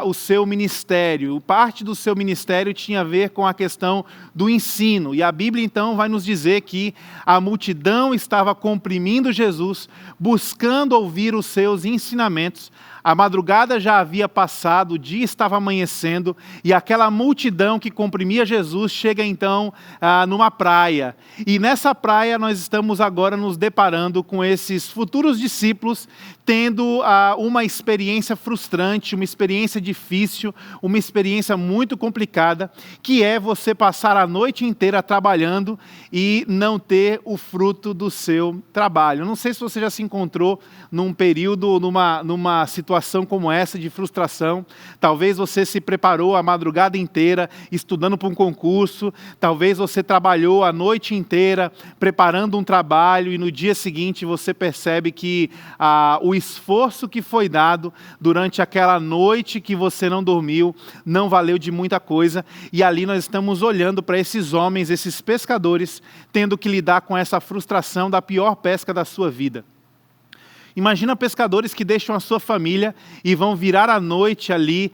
o seu ministério. Parte do seu ministério tinha a ver com a questão do ensino. E a Bíblia então vai nos dizer que a multidão estava comprimindo Jesus, buscando ouvir os seus ensinamentos. A madrugada já havia passado, o dia estava amanhecendo, e aquela multidão que comprimia Jesus chega então numa praia. E nessa praia nós estamos agora nos deparando com esses futuros discípulos, tendo uma experiência frustrante, uma experiência difícil, uma experiência muito complicada, que é você passar a noite inteira trabalhando e não ter o fruto do seu trabalho. Não sei se você já se encontrou num período, numa situação como essa de frustração. Talvez você se preparou a madrugada inteira estudando para um concurso, talvez você trabalhou a noite inteira preparando um trabalho e no dia seguinte você percebe que o esforço que foi dado durante aquela noite que você não dormiu não valeu de muita coisa, e ali nós estamos olhando para esses homens, esses pescadores, tendo que lidar com essa frustração da pior pesca da sua vida. Imagina pescadores que deixam a sua família e vão virar a noite ali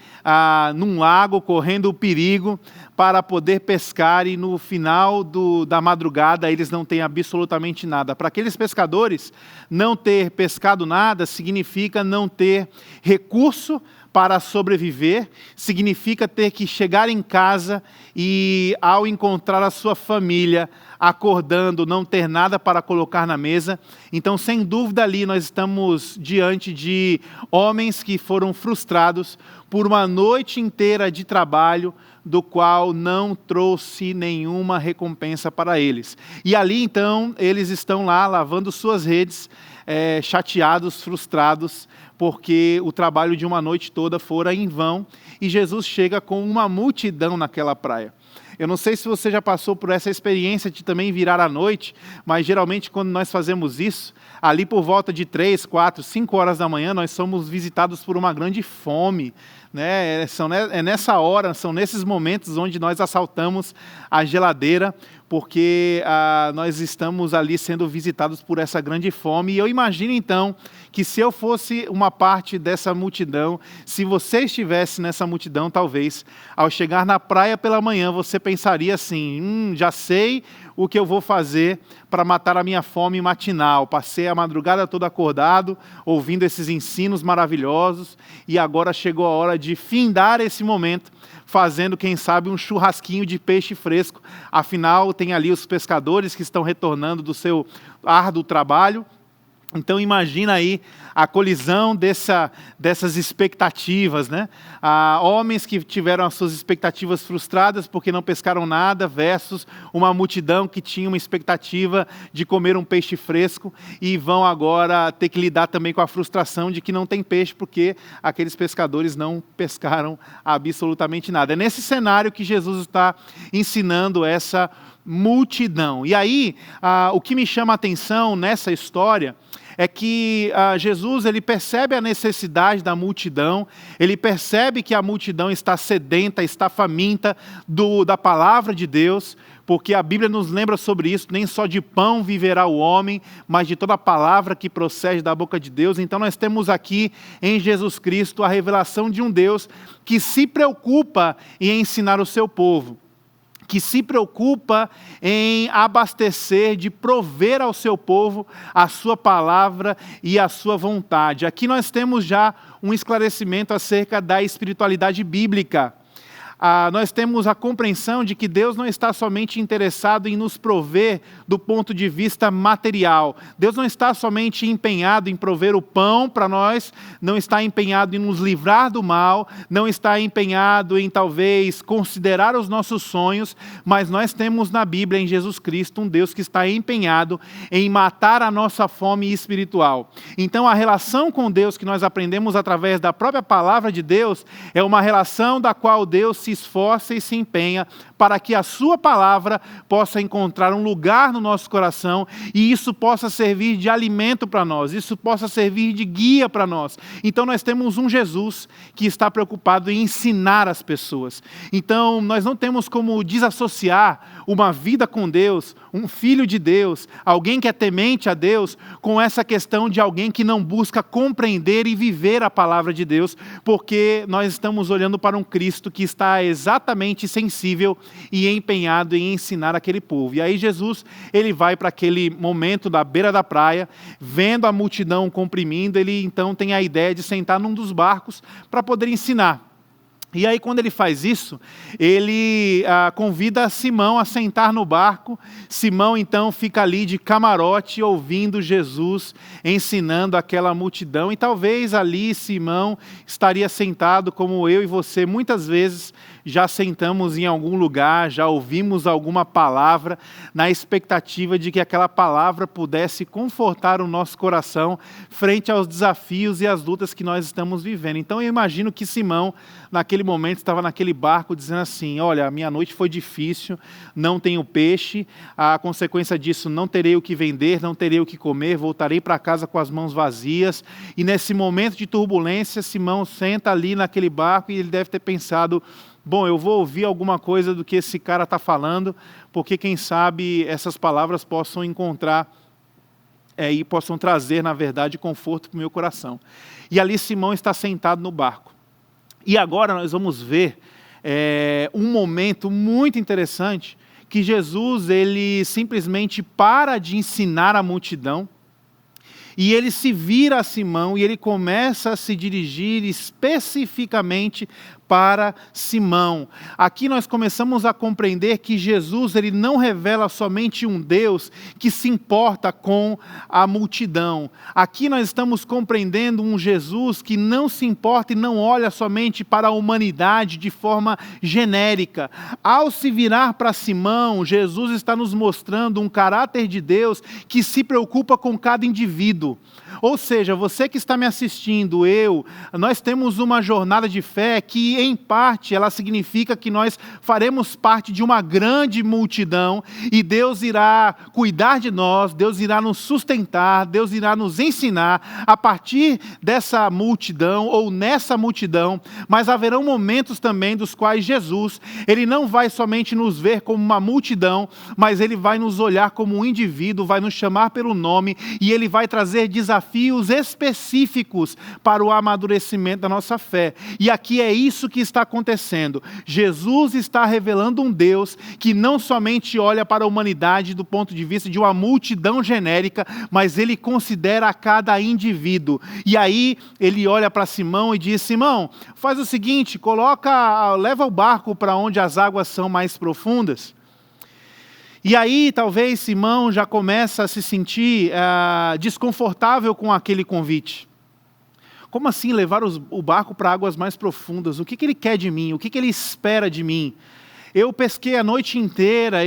num lago, correndo o perigo para poder pescar, e no final da madrugada eles não têm absolutamente nada. Para aqueles pescadores, não ter pescado nada significa não ter recurso para sobreviver, significa ter que chegar em casa e, ao encontrar a sua família acordando, não ter nada para colocar na mesa. Então, sem dúvida, ali nós estamos diante de homens que foram frustrados por uma noite inteira de trabalho, do qual não trouxe nenhuma recompensa para eles. E ali, então, eles estão lá lavando suas redes, chateados, frustrados, porque o trabalho de uma noite toda fora em vão, e Jesus chega com uma multidão naquela praia. Eu não sei se você já passou por essa experiência de também virar à noite, mas geralmente quando nós fazemos isso, ali por volta de 3, 4, 5 horas da manhã, nós somos visitados por uma grande fome, né? É nessa hora, são nesses momentos onde nós assaltamos a geladeira, porque nós estamos ali sendo visitados por essa grande fome. E eu imagino então que se eu fosse uma parte dessa multidão, se você estivesse nessa multidão, talvez, ao chegar na praia pela manhã, você pensaria assim: já sei o que eu vou fazer para matar a minha fome matinal. Passei a madrugada toda acordado, ouvindo esses ensinos maravilhosos, e agora chegou a hora de findar esse momento, fazendo, quem sabe, um churrasquinho de peixe fresco. Afinal, tem ali os pescadores que estão retornando do seu árduo trabalho, Então imagina aí a colisão dessas expectativas, né? Homens que tiveram as suas expectativas frustradas porque não pescaram nada, versus uma multidão que tinha uma expectativa de comer um peixe fresco e vão agora ter que lidar também com a frustração de que não tem peixe porque aqueles pescadores não pescaram absolutamente nada. É nesse cenário que Jesus está ensinando essa multidão. E aí, o que me chama a atenção nessa história é que Jesus ele percebe a necessidade da multidão, ele percebe que a multidão está sedenta, está faminta da palavra de Deus, porque a Bíblia nos lembra sobre isso, nem só de pão viverá o homem, mas de toda a palavra que procede da boca de Deus. Então nós temos aqui em Jesus Cristo a revelação de um Deus que se preocupa em ensinar o seu povo, que se preocupa em abastecer, de prover ao seu povo a sua palavra e a sua vontade. Aqui nós temos já um esclarecimento acerca da espiritualidade bíblica. Nós temos a compreensão de que Deus não está somente interessado em nos prover do ponto de vista material. Deus não está somente empenhado em prover o pão para nós, não está empenhado em nos livrar do mal, não está empenhado em talvez considerar os nossos sonhos, mas nós temos na Bíblia, em Jesus Cristo, um Deus que está empenhado em matar a nossa fome espiritual. Então a relação com Deus que nós aprendemos através da própria palavra de Deus é uma relação da qual Deus se esforça e se empenha para que a sua palavra possa encontrar um lugar no nosso coração e isso possa servir de alimento para nós, isso possa servir de guia para nós. Então nós temos um Jesus que está preocupado em ensinar as pessoas. Então nós não temos como desassociar uma vida com Deus, um filho de Deus, alguém que é temente a Deus, com essa questão de alguém que não busca compreender e viver a palavra de Deus, porque nós estamos olhando para um Cristo que está exatamente sensível e empenhado em ensinar aquele povo. E aí Jesus, ele vai para aquele momento da beira da praia, vendo a multidão comprimindo, ele então tem a ideia de sentar num dos barcos para poder ensinar. E aí quando ele faz isso, ele convida Simão a sentar no barco. Simão então fica ali de camarote ouvindo Jesus ensinando aquela multidão. E talvez ali Simão estaria sentado como eu e você muitas vezes já sentamos em algum lugar, já ouvimos alguma palavra na expectativa de que aquela palavra pudesse confortar o nosso coração frente aos desafios e às lutas que nós estamos vivendo. Então eu imagino que Simão, naquele momento, estava naquele barco dizendo assim: olha, a minha noite foi difícil, não tenho peixe, a consequência disso não terei o que vender, não terei o que comer, voltarei para casa com as mãos vazias. E nesse momento de turbulência, Simão senta ali naquele barco e ele deve ter pensado: bom, eu vou ouvir alguma coisa do que esse cara está falando, porque quem sabe essas palavras possam encontrar e possam trazer, na verdade, conforto para o meu coração. E ali Simão está sentado no barco. E agora nós vamos ver um momento muito interessante que Jesus ele simplesmente para de ensinar a multidão e ele se vira a Simão e ele começa a se dirigir especificamente para Simão. Aqui nós começamos a compreender que Jesus ele não revela somente um Deus que se importa com a multidão. Aqui nós estamos compreendendo um Jesus que não se importa e não olha somente para a humanidade de forma genérica. Ao se virar para Simão, Jesus está nos mostrando um caráter de Deus que se preocupa com cada indivíduo. Ou seja, você que está me assistindo, nós temos uma jornada de fé que, em parte, ela significa que nós faremos parte de uma grande multidão e Deus irá cuidar de nós, Deus irá nos sustentar, Deus irá nos ensinar a partir dessa multidão ou nessa multidão, mas haverão momentos também dos quais Jesus, ele não vai somente nos ver como uma multidão, mas ele vai nos olhar como um indivíduo, vai nos chamar pelo nome e ele vai trazer desafios específicos para o amadurecimento da nossa fé. E aqui é isso que está acontecendo. Jesus está revelando um Deus que não somente olha para a humanidade do ponto de vista de uma multidão genérica, mas ele considera a cada indivíduo. E aí ele olha para Simão e diz: Simão, faz o seguinte, leva o barco para onde as águas são mais profundas. E aí talvez Simão já começa a se sentir desconfortável com aquele convite. Como assim levar o barco para águas mais profundas? O que ele quer de mim? O que ele espera de mim? Eu pesquei a noite inteira,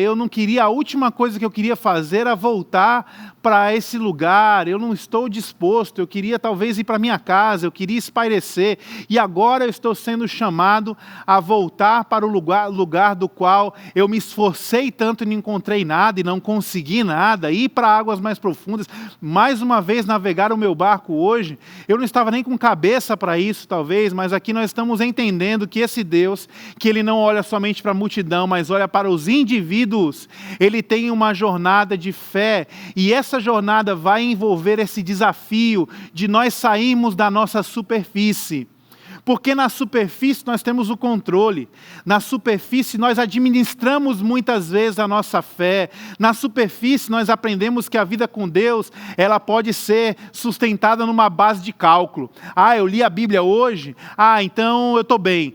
a última coisa que eu queria fazer era voltar para esse lugar, eu não estou disposto, eu queria talvez ir para minha casa, eu queria espairecer, e agora eu estou sendo chamado a voltar para o lugar do qual eu me esforcei tanto e não encontrei nada e não consegui nada, ir para águas mais profundas, mais uma vez navegar o meu barco hoje. Eu não estava nem com cabeça para isso talvez, mas aqui nós estamos entendendo que esse Deus, que Ele não olha somente para a multidão, mas olha para os indivíduos, Ele tem uma jornada de fé, e essa jornada vai envolver esse desafio de nós sairmos da nossa superfície. Porque na superfície nós temos o controle, na superfície nós administramos muitas vezes a nossa fé, na superfície nós aprendemos que a vida com Deus, ela pode ser sustentada numa base de cálculo. Eu li a Bíblia hoje, então eu estou bem.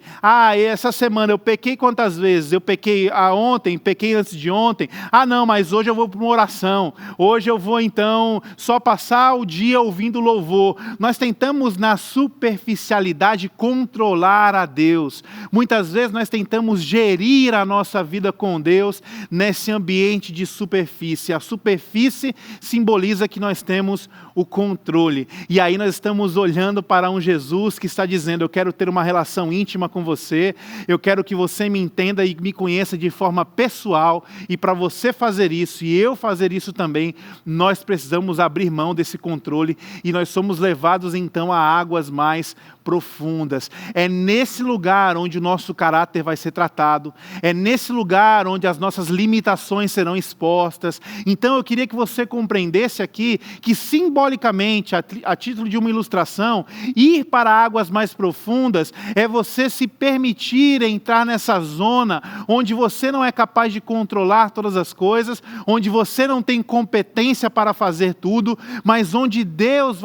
Essa semana eu pequei quantas vezes? Eu pequei ontem, pequei antes de ontem. Não, mas hoje eu vou para uma oração, hoje eu vou então só passar o dia ouvindo louvor. Nós tentamos na superficialidade controlar a Deus. Muitas vezes nós tentamos gerir a nossa vida com Deus nesse ambiente de superfície. A superfície simboliza que nós temos o controle. E aí nós estamos olhando para um Jesus que está dizendo: eu quero ter uma relação íntima com você, eu quero que você me entenda e me conheça de forma pessoal, e para você fazer isso e eu fazer isso também, nós precisamos abrir mão desse controle e nós somos levados então a águas mais profundas. É nesse lugar onde o nosso caráter vai ser tratado, é nesse lugar onde as nossas limitações serão expostas. Então eu queria que você compreendesse aqui que simbolicamente, a título de uma ilustração, ir para águas mais profundas é você se permitir entrar nessa zona onde você não é capaz de controlar todas as coisas, onde você não tem competência para fazer tudo, mas onde Deus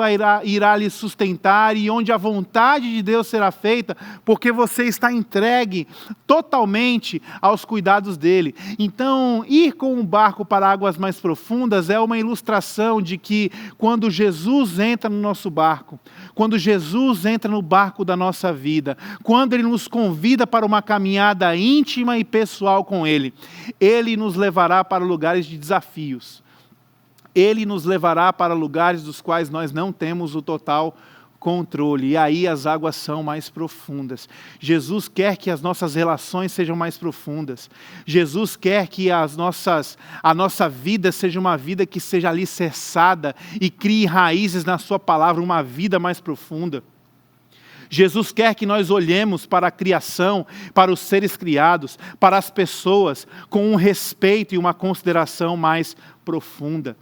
irá lhe sustentar e onde a vontade de Deus será feita, porque você está entregue totalmente aos cuidados dele. Então, ir com um barco para águas mais profundas é uma ilustração de que quando Jesus entra no nosso barco, quando Jesus entra no barco da nossa vida, quando Ele nos convida para uma caminhada íntima e pessoal com Ele, Ele nos levará para lugares de desafios. Ele nos levará para lugares dos quais nós não temos o total controle, e aí as águas são mais profundas. Jesus quer que as nossas relações sejam mais profundas. Jesus quer que a nossa vida seja uma vida que seja alicerçada e crie raízes na sua palavra, uma vida mais profunda. Jesus quer que nós olhemos para a criação, para os seres criados, para as pessoas, com um respeito e uma consideração mais profunda.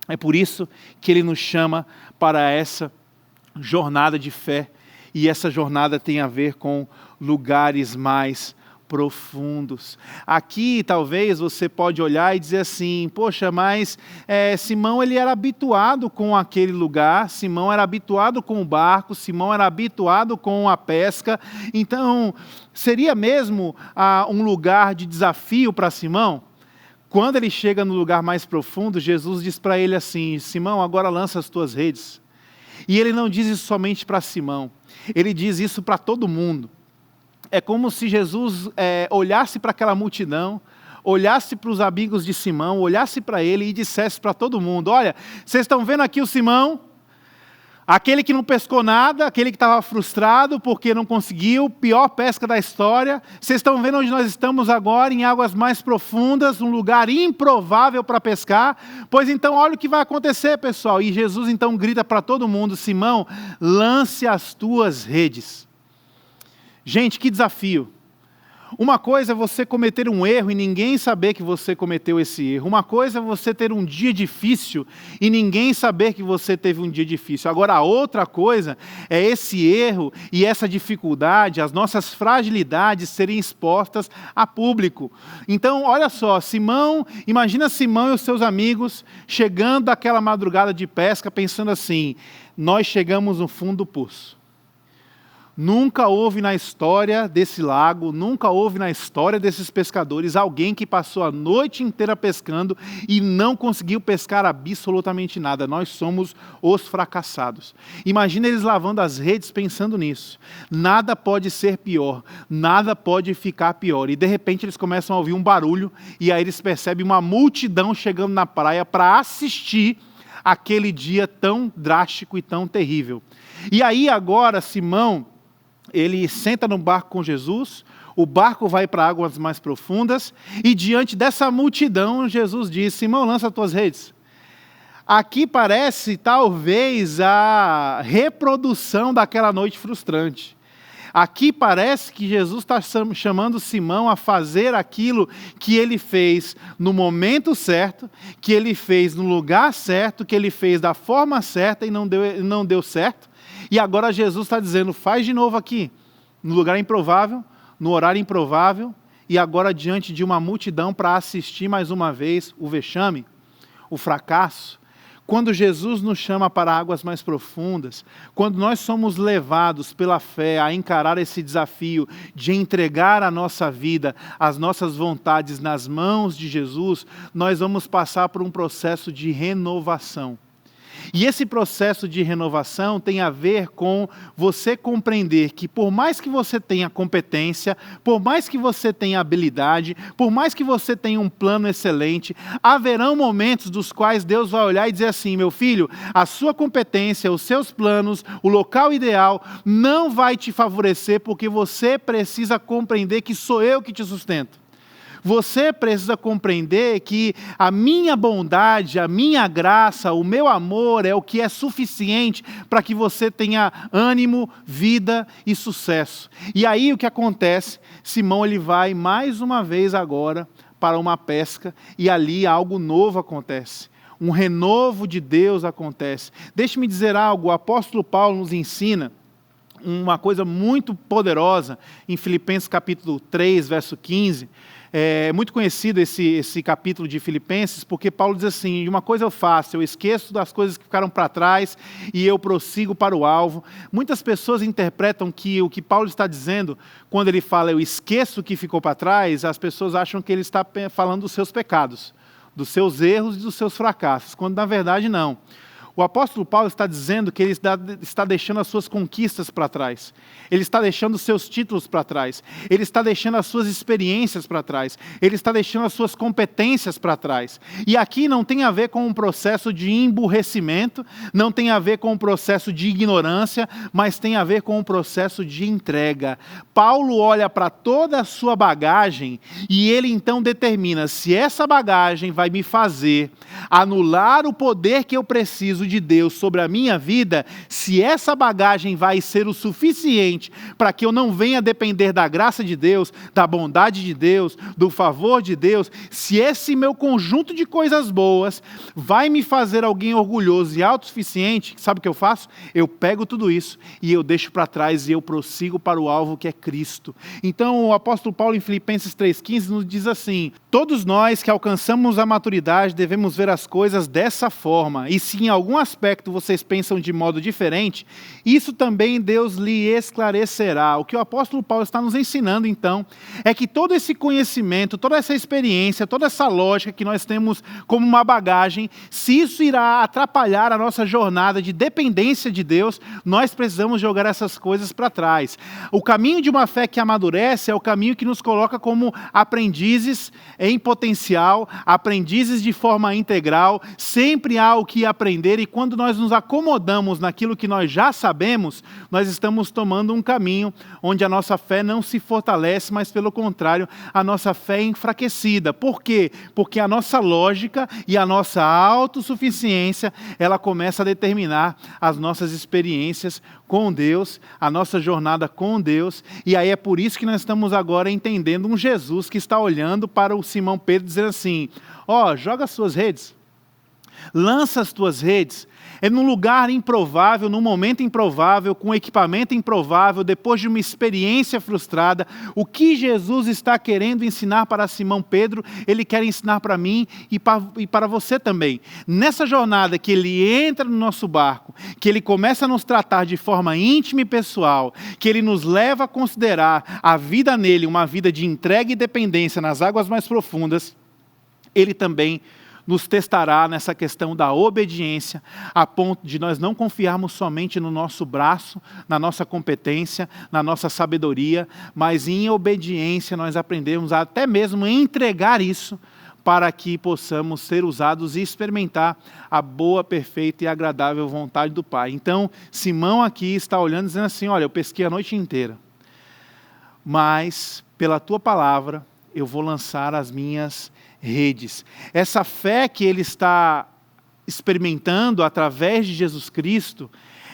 É por isso que Ele nos chama para essa jornada de fé, e essa jornada tem a ver com lugares mais profundos. Aqui talvez você pode olhar e dizer assim: poxa, mas Simão ele era habituado com aquele lugar, Simão era habituado com o barco, Simão era habituado com a pesca, então seria mesmo um lugar de desafio para Simão? Quando ele chega no lugar mais profundo, Jesus diz para ele assim: Simão, agora lança as tuas redes. E ele não diz isso somente para Simão, ele diz isso para todo mundo. É como se Jesus olhasse para aquela multidão, olhasse para os amigos de Simão, olhasse para ele e dissesse para todo mundo: olha, vocês estão vendo aqui o Simão? Aquele que não pescou nada, aquele que estava frustrado porque não conseguiu, pior pesca da história. Vocês estão vendo onde nós estamos agora, em águas mais profundas, um lugar improvável para pescar? Pois então, olha o que vai acontecer, pessoal. E Jesus então grita para todo mundo: Simão, lance as tuas redes. Gente, que desafio. Uma coisa é você cometer um erro e ninguém saber que você cometeu esse erro. Uma coisa é você ter um dia difícil e ninguém saber que você teve um dia difícil. Agora, a outra coisa é esse erro e essa dificuldade, as nossas fragilidades serem expostas a público. Então, olha só, imagina Simão e os seus amigos chegando àquela madrugada de pesca pensando assim: nós chegamos no fundo do poço. Nunca houve na história desse lago, nunca houve na história desses pescadores alguém que passou a noite inteira pescando e não conseguiu pescar absolutamente nada. Nós somos os fracassados. Imagina eles lavando as redes pensando nisso. Nada pode ser pior, nada pode ficar pior. E de repente eles começam a ouvir um barulho e aí eles percebem uma multidão chegando na praia para assistir aquele dia tão drástico e tão terrível. E aí agora Simão, ele senta no barco com Jesus, o barco vai para águas mais profundas, e diante dessa multidão, Jesus diz: Simão, lança as tuas redes. Aqui parece talvez a reprodução daquela noite frustrante. Aqui parece que Jesus está chamando Simão a fazer aquilo que ele fez no momento certo, que ele fez no lugar certo, que ele fez da forma certa e não deu certo. E agora Jesus está dizendo: faz de novo aqui, no lugar improvável, no horário improvável, e agora diante de uma multidão para assistir mais uma vez o vexame, o fracasso. Quando Jesus nos chama para águas mais profundas, quando nós somos levados pela fé a encarar esse desafio de entregar a nossa vida, as nossas vontades nas mãos de Jesus, nós vamos passar por um processo de renovação. E esse processo de renovação tem a ver com você compreender que por mais que você tenha competência, por mais que você tenha habilidade, por mais que você tenha um plano excelente, haverão momentos dos quais Deus vai olhar e dizer assim: meu filho, a sua competência, os seus planos, o local ideal não vai te favorecer, porque você precisa compreender que sou eu que te sustento. Você precisa compreender que a minha bondade, a minha graça, o meu amor é o que é suficiente para que você tenha ânimo, vida e sucesso. E aí o que acontece? Simão ele vai mais uma vez agora para uma pesca e ali algo novo acontece. Um renovo de Deus acontece. Deixe-me dizer algo, o apóstolo Paulo nos ensina uma coisa muito poderosa em Filipenses capítulo 3, verso 15. É muito conhecido esse capítulo de Filipenses, porque Paulo diz assim: uma coisa eu faço, eu esqueço das coisas que ficaram para trás e eu prossigo para o alvo. Muitas pessoas interpretam que o que Paulo está dizendo, quando ele fala eu esqueço o que ficou para trás, as pessoas acham que ele está falando dos seus pecados, dos seus erros e dos seus fracassos, quando na verdade não. O apóstolo Paulo está dizendo que ele está deixando as suas conquistas para trás. Ele está deixando os seus títulos para trás. Ele está deixando as suas experiências para trás. Ele está deixando as suas competências para trás. E aqui não tem a ver com um processo de emburrecimento, não tem a ver com um processo de ignorância, mas tem a ver com um processo de entrega. Paulo olha para toda a sua bagagem e ele então determina se essa bagagem vai me fazer anular o poder que eu preciso de Deus sobre a minha vida, se essa bagagem vai ser o suficiente para que eu não venha depender da graça de Deus, da bondade de Deus, do favor de Deus, se esse meu conjunto de coisas boas vai me fazer alguém orgulhoso e autossuficiente, sabe o que eu faço? Eu pego tudo isso e eu deixo para trás e eu prossigo para o alvo que é Cristo. Então o apóstolo Paulo em Filipenses 3,15 nos diz assim: todos nós que alcançamos a maturidade devemos ver as coisas dessa forma, e se em algum aspecto vocês pensam de modo diferente, isso também Deus lhe esclarecerá. O que o apóstolo Paulo está nos ensinando então, é que todo esse conhecimento, toda essa experiência, toda essa lógica que nós temos como uma bagagem, se isso irá atrapalhar a nossa jornada de dependência de Deus, nós precisamos jogar essas coisas para trás. O caminho de uma fé que amadurece é o caminho que nos coloca como aprendizes em potencial, aprendizes de forma integral, sempre há o que aprender, e quando nós nos acomodamos naquilo que nós já sabemos, nós estamos tomando um caminho onde a nossa fé não se fortalece, mas pelo contrário, a nossa fé é enfraquecida. Por quê? Porque a nossa lógica e a nossa autossuficiência, ela começa a determinar as nossas experiências com Deus, a nossa jornada com Deus, e aí é por isso que nós estamos agora entendendo um Jesus que está olhando para o Simão Pedro dizendo assim: joga as suas redes. Lança as tuas redes. É num lugar improvável, num momento improvável, com equipamento improvável, depois de uma experiência frustrada. O que Jesus está querendo ensinar para Simão Pedro, Ele quer ensinar para mim e para você também. Nessa jornada que Ele entra no nosso barco, que Ele começa a nos tratar de forma íntima e pessoal, que Ele nos leva a considerar a vida nele uma vida de entrega e dependência nas águas mais profundas, Ele também nos testará nessa questão da obediência, a ponto de nós não confiarmos somente no nosso braço, na nossa competência, na nossa sabedoria, mas em obediência nós aprendemos a até mesmo entregar isso para que possamos ser usados e experimentar a boa, perfeita e agradável vontade do Pai. Então, Simão aqui está olhando e dizendo assim, olha, eu pesquei a noite inteira, mas pela tua palavra eu vou lançar as minhas redes. Essa fé que ele está experimentando através de Jesus Cristo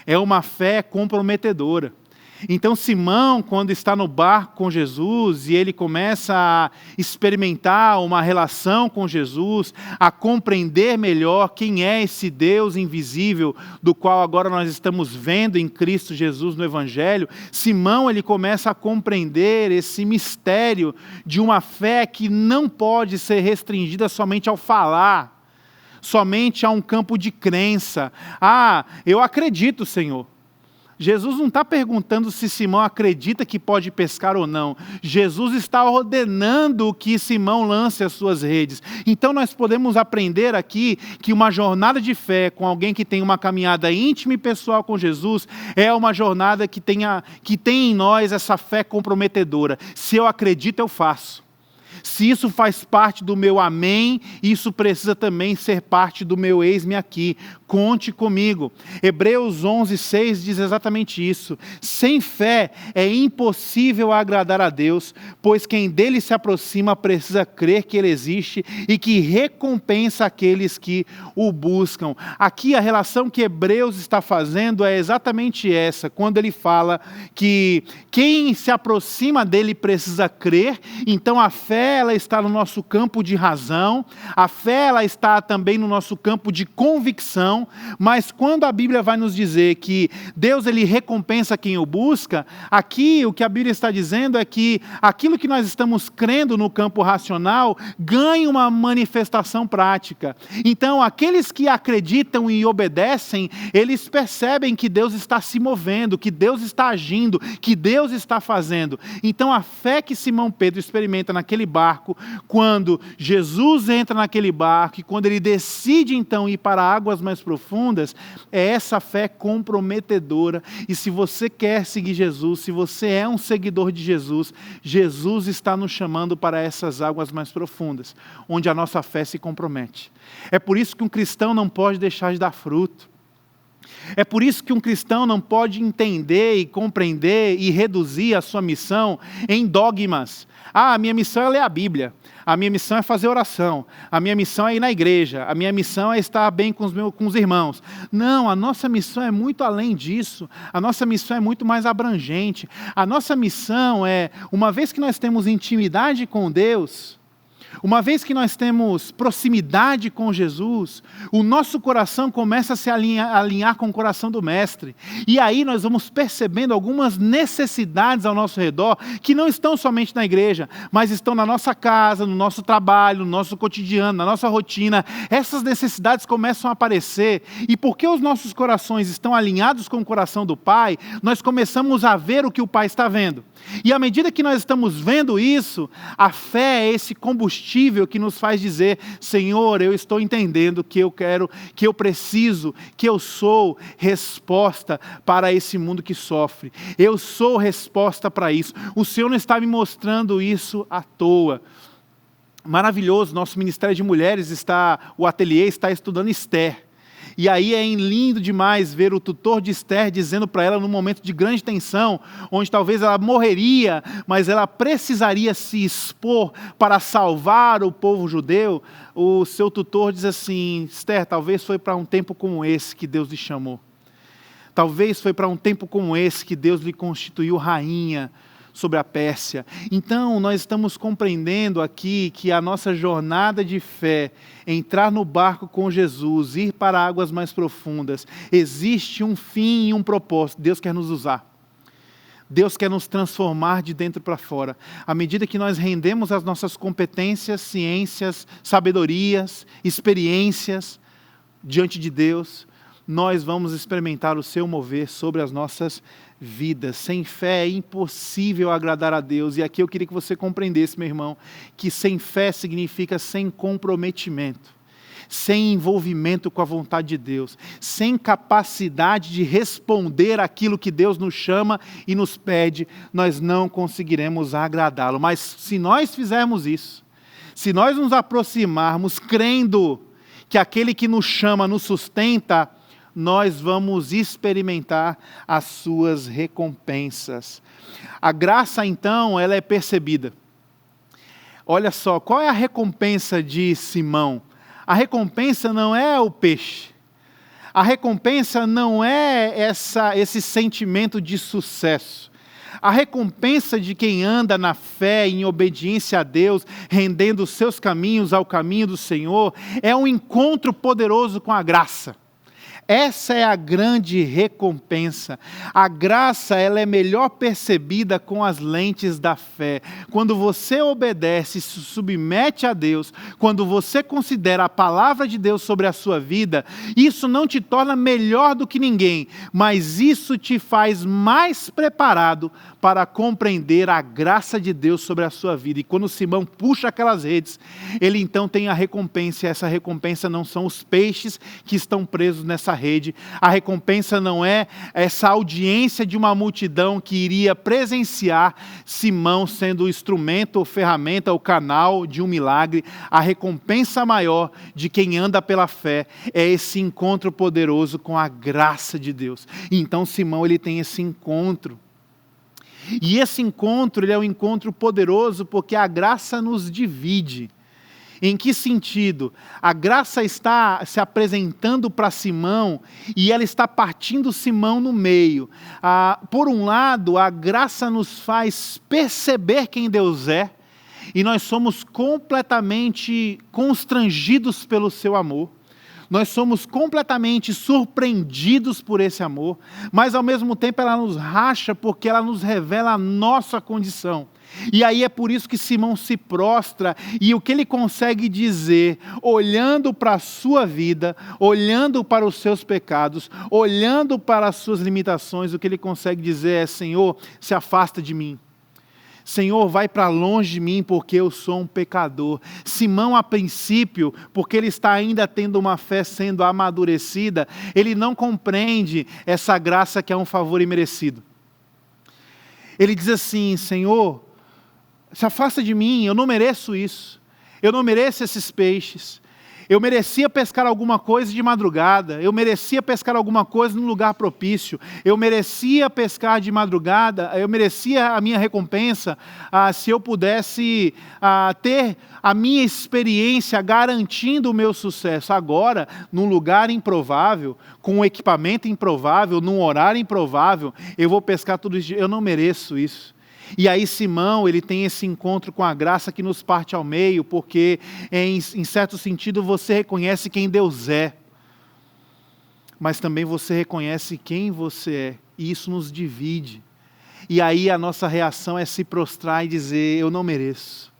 é uma fé comprometedora. Então Simão, quando está no barco com Jesus e ele começa a experimentar uma relação com Jesus, a compreender melhor quem é esse Deus invisível do qual agora nós estamos vendo em Cristo Jesus no Evangelho, Simão ele começa a compreender esse mistério de uma fé que não pode ser restringida somente ao falar, somente a um campo de crença. Ah, eu acredito, Senhor. Jesus não está perguntando se Simão acredita que pode pescar ou não. Jesus está ordenando que Simão lance as suas redes. Então nós podemos aprender aqui que uma jornada de fé com alguém que tem uma caminhada íntima e pessoal com Jesus é uma jornada que tem em nós essa fé comprometedora. Se eu acredito, eu faço. Se isso faz parte do meu amém, isso precisa também ser parte do meu eis-me aqui. Conte comigo. Hebreus 11:6 diz exatamente isso. Sem fé é impossível agradar a Deus, pois quem dele se aproxima precisa crer que ele existe e que recompensa aqueles que o buscam. Aqui a relação que Hebreus está fazendo é exatamente essa, quando ele fala que quem se aproxima dele precisa crer, então a fé ela está no nosso campo de razão, a fé ela está também no nosso campo de convicção, mas quando a Bíblia vai nos dizer que Deus ele recompensa quem o busca, aqui o que a Bíblia está dizendo é que aquilo que nós estamos crendo no campo racional ganha uma manifestação prática. Então aqueles que acreditam e obedecem, eles percebem que Deus está se movendo, que Deus está agindo, que Deus está fazendo. Então a fé que Simão Pedro experimenta naquele barco, quando Jesus entra naquele barco e quando ele decide então ir para águas mais profundas, é essa fé comprometedora. E se você quer seguir Jesus, se você é um seguidor de Jesus, Jesus está nos chamando para essas águas mais profundas, onde a nossa fé se compromete. É por isso que um cristão não pode deixar de dar fruto. É por isso que um cristão não pode entender e compreender e reduzir a sua missão em dogmas. Ah, a minha missão é ler a Bíblia, a minha missão é fazer oração, a minha missão é ir na igreja, a minha missão é estar bem com os irmãos. Não, a nossa missão é muito além disso, a nossa missão é muito mais abrangente. A nossa missão é, uma vez que nós temos intimidade com Deus, uma vez que nós temos proximidade com Jesus, o nosso coração começa a se alinhar com o coração do Mestre. E aí nós vamos percebendo algumas necessidades ao nosso redor, que não estão somente na igreja, mas estão na nossa casa, no nosso trabalho, no nosso cotidiano, na nossa rotina. Essas necessidades começam a aparecer, e porque os nossos corações estão alinhados com o coração do Pai, nós começamos a ver o que o Pai está vendo. E à medida que nós estamos vendo isso, a fé é esse combustível que nos faz dizer: Senhor, eu estou entendendo que eu quero, que eu preciso, que eu sou resposta para esse mundo que sofre. Eu sou resposta para isso. O Senhor não está me mostrando isso à toa. Maravilhoso, nosso Ministério de Mulheres o ateliê está estudando Esther. E aí é lindo demais ver o tutor de Esther dizendo para ela num momento de grande tensão, onde talvez ela morreria, mas ela precisaria se expor para salvar o povo judeu. O seu tutor diz assim: Esther, talvez foi para um tempo como esse que Deus lhe chamou. Talvez foi para um tempo como esse que Deus lhe constituiu rainha sobre a Pérsia. Então, nós estamos compreendendo aqui que a nossa jornada de fé, entrar no barco com Jesus, ir para águas mais profundas, existe um fim e um propósito. Deus quer nos usar. Deus quer nos transformar de dentro para fora. À medida que nós rendemos as nossas competências, ciências, sabedorias, experiências diante de Deus, nós vamos experimentar o seu mover sobre as nossas vidas. Sem fé é impossível agradar a Deus. E aqui eu queria que você compreendesse, meu irmão, que sem fé significa sem comprometimento, sem envolvimento com a vontade de Deus, sem capacidade de responder aquilo que Deus nos chama e nos pede, nós não conseguiremos agradá-lo. Mas se nós fizermos isso, se nós nos aproximarmos crendo que aquele que nos chama nos sustenta, nós vamos experimentar as suas recompensas. A graça, então, ela é percebida. Olha só, qual é a recompensa de Simão? A recompensa não é o peixe. A recompensa não é esse sentimento de sucesso. A recompensa de quem anda na fé, em obediência a Deus, rendendo os seus caminhos ao caminho do Senhor, é um encontro poderoso com a graça. Essa é a grande recompensa. A graça, ela é melhor percebida com as lentes da fé. Quando você obedece, se submete a Deus, quando você considera a palavra de Deus sobre a sua vida, isso não te torna melhor do que ninguém, mas isso te faz mais preparado para compreender a graça de Deus sobre a sua vida. E quando Simão puxa aquelas redes, ele então tem a recompensa. E essa recompensa não são os peixes que estão presos nessa rede. A recompensa não é essa audiência de uma multidão que iria presenciar Simão sendo o instrumento, ou ferramenta, ou canal de um milagre. A recompensa maior de quem anda pela fé é esse encontro poderoso com a graça de Deus. E então Simão, ele tem esse encontro. E esse encontro, ele é um encontro poderoso porque a graça nos divide. Em que sentido? A graça está se apresentando para Simão e ela está partindo Simão no meio. Por um lado, a graça nos faz perceber quem Deus é e nós somos completamente constrangidos pelo seu amor. Nós somos completamente surpreendidos por esse amor, mas ao mesmo tempo ela nos racha porque ela nos revela a nossa condição. E aí é por isso que Simão se prostra e o que ele consegue dizer, olhando para a sua vida, olhando para os seus pecados, olhando para as suas limitações, o que ele consegue dizer é: Senhor, se afasta de mim. Senhor, vai para longe de mim porque eu sou um pecador. Simão, a princípio, porque ele está ainda tendo uma fé sendo amadurecida, ele não compreende essa graça que é um favor imerecido. Ele diz assim: Senhor, se afasta de mim, eu não mereço isso. Eu não mereço esses peixes. Eu merecia pescar alguma coisa de madrugada. Eu merecia pescar alguma coisa num lugar propício. Eu merecia pescar de madrugada. Eu merecia a minha recompensa se eu pudesse ter a minha experiência garantindo o meu sucesso. Agora, num lugar improvável, com um equipamento improvável, num horário improvável, eu vou pescar todos os dias. Eu não mereço isso. E aí Simão, ele tem esse encontro com a graça que nos parte ao meio, porque em certo sentido você reconhece quem Deus é, mas também você reconhece quem você é, e isso nos divide. E aí a nossa reação é se prostrar e dizer: eu não mereço,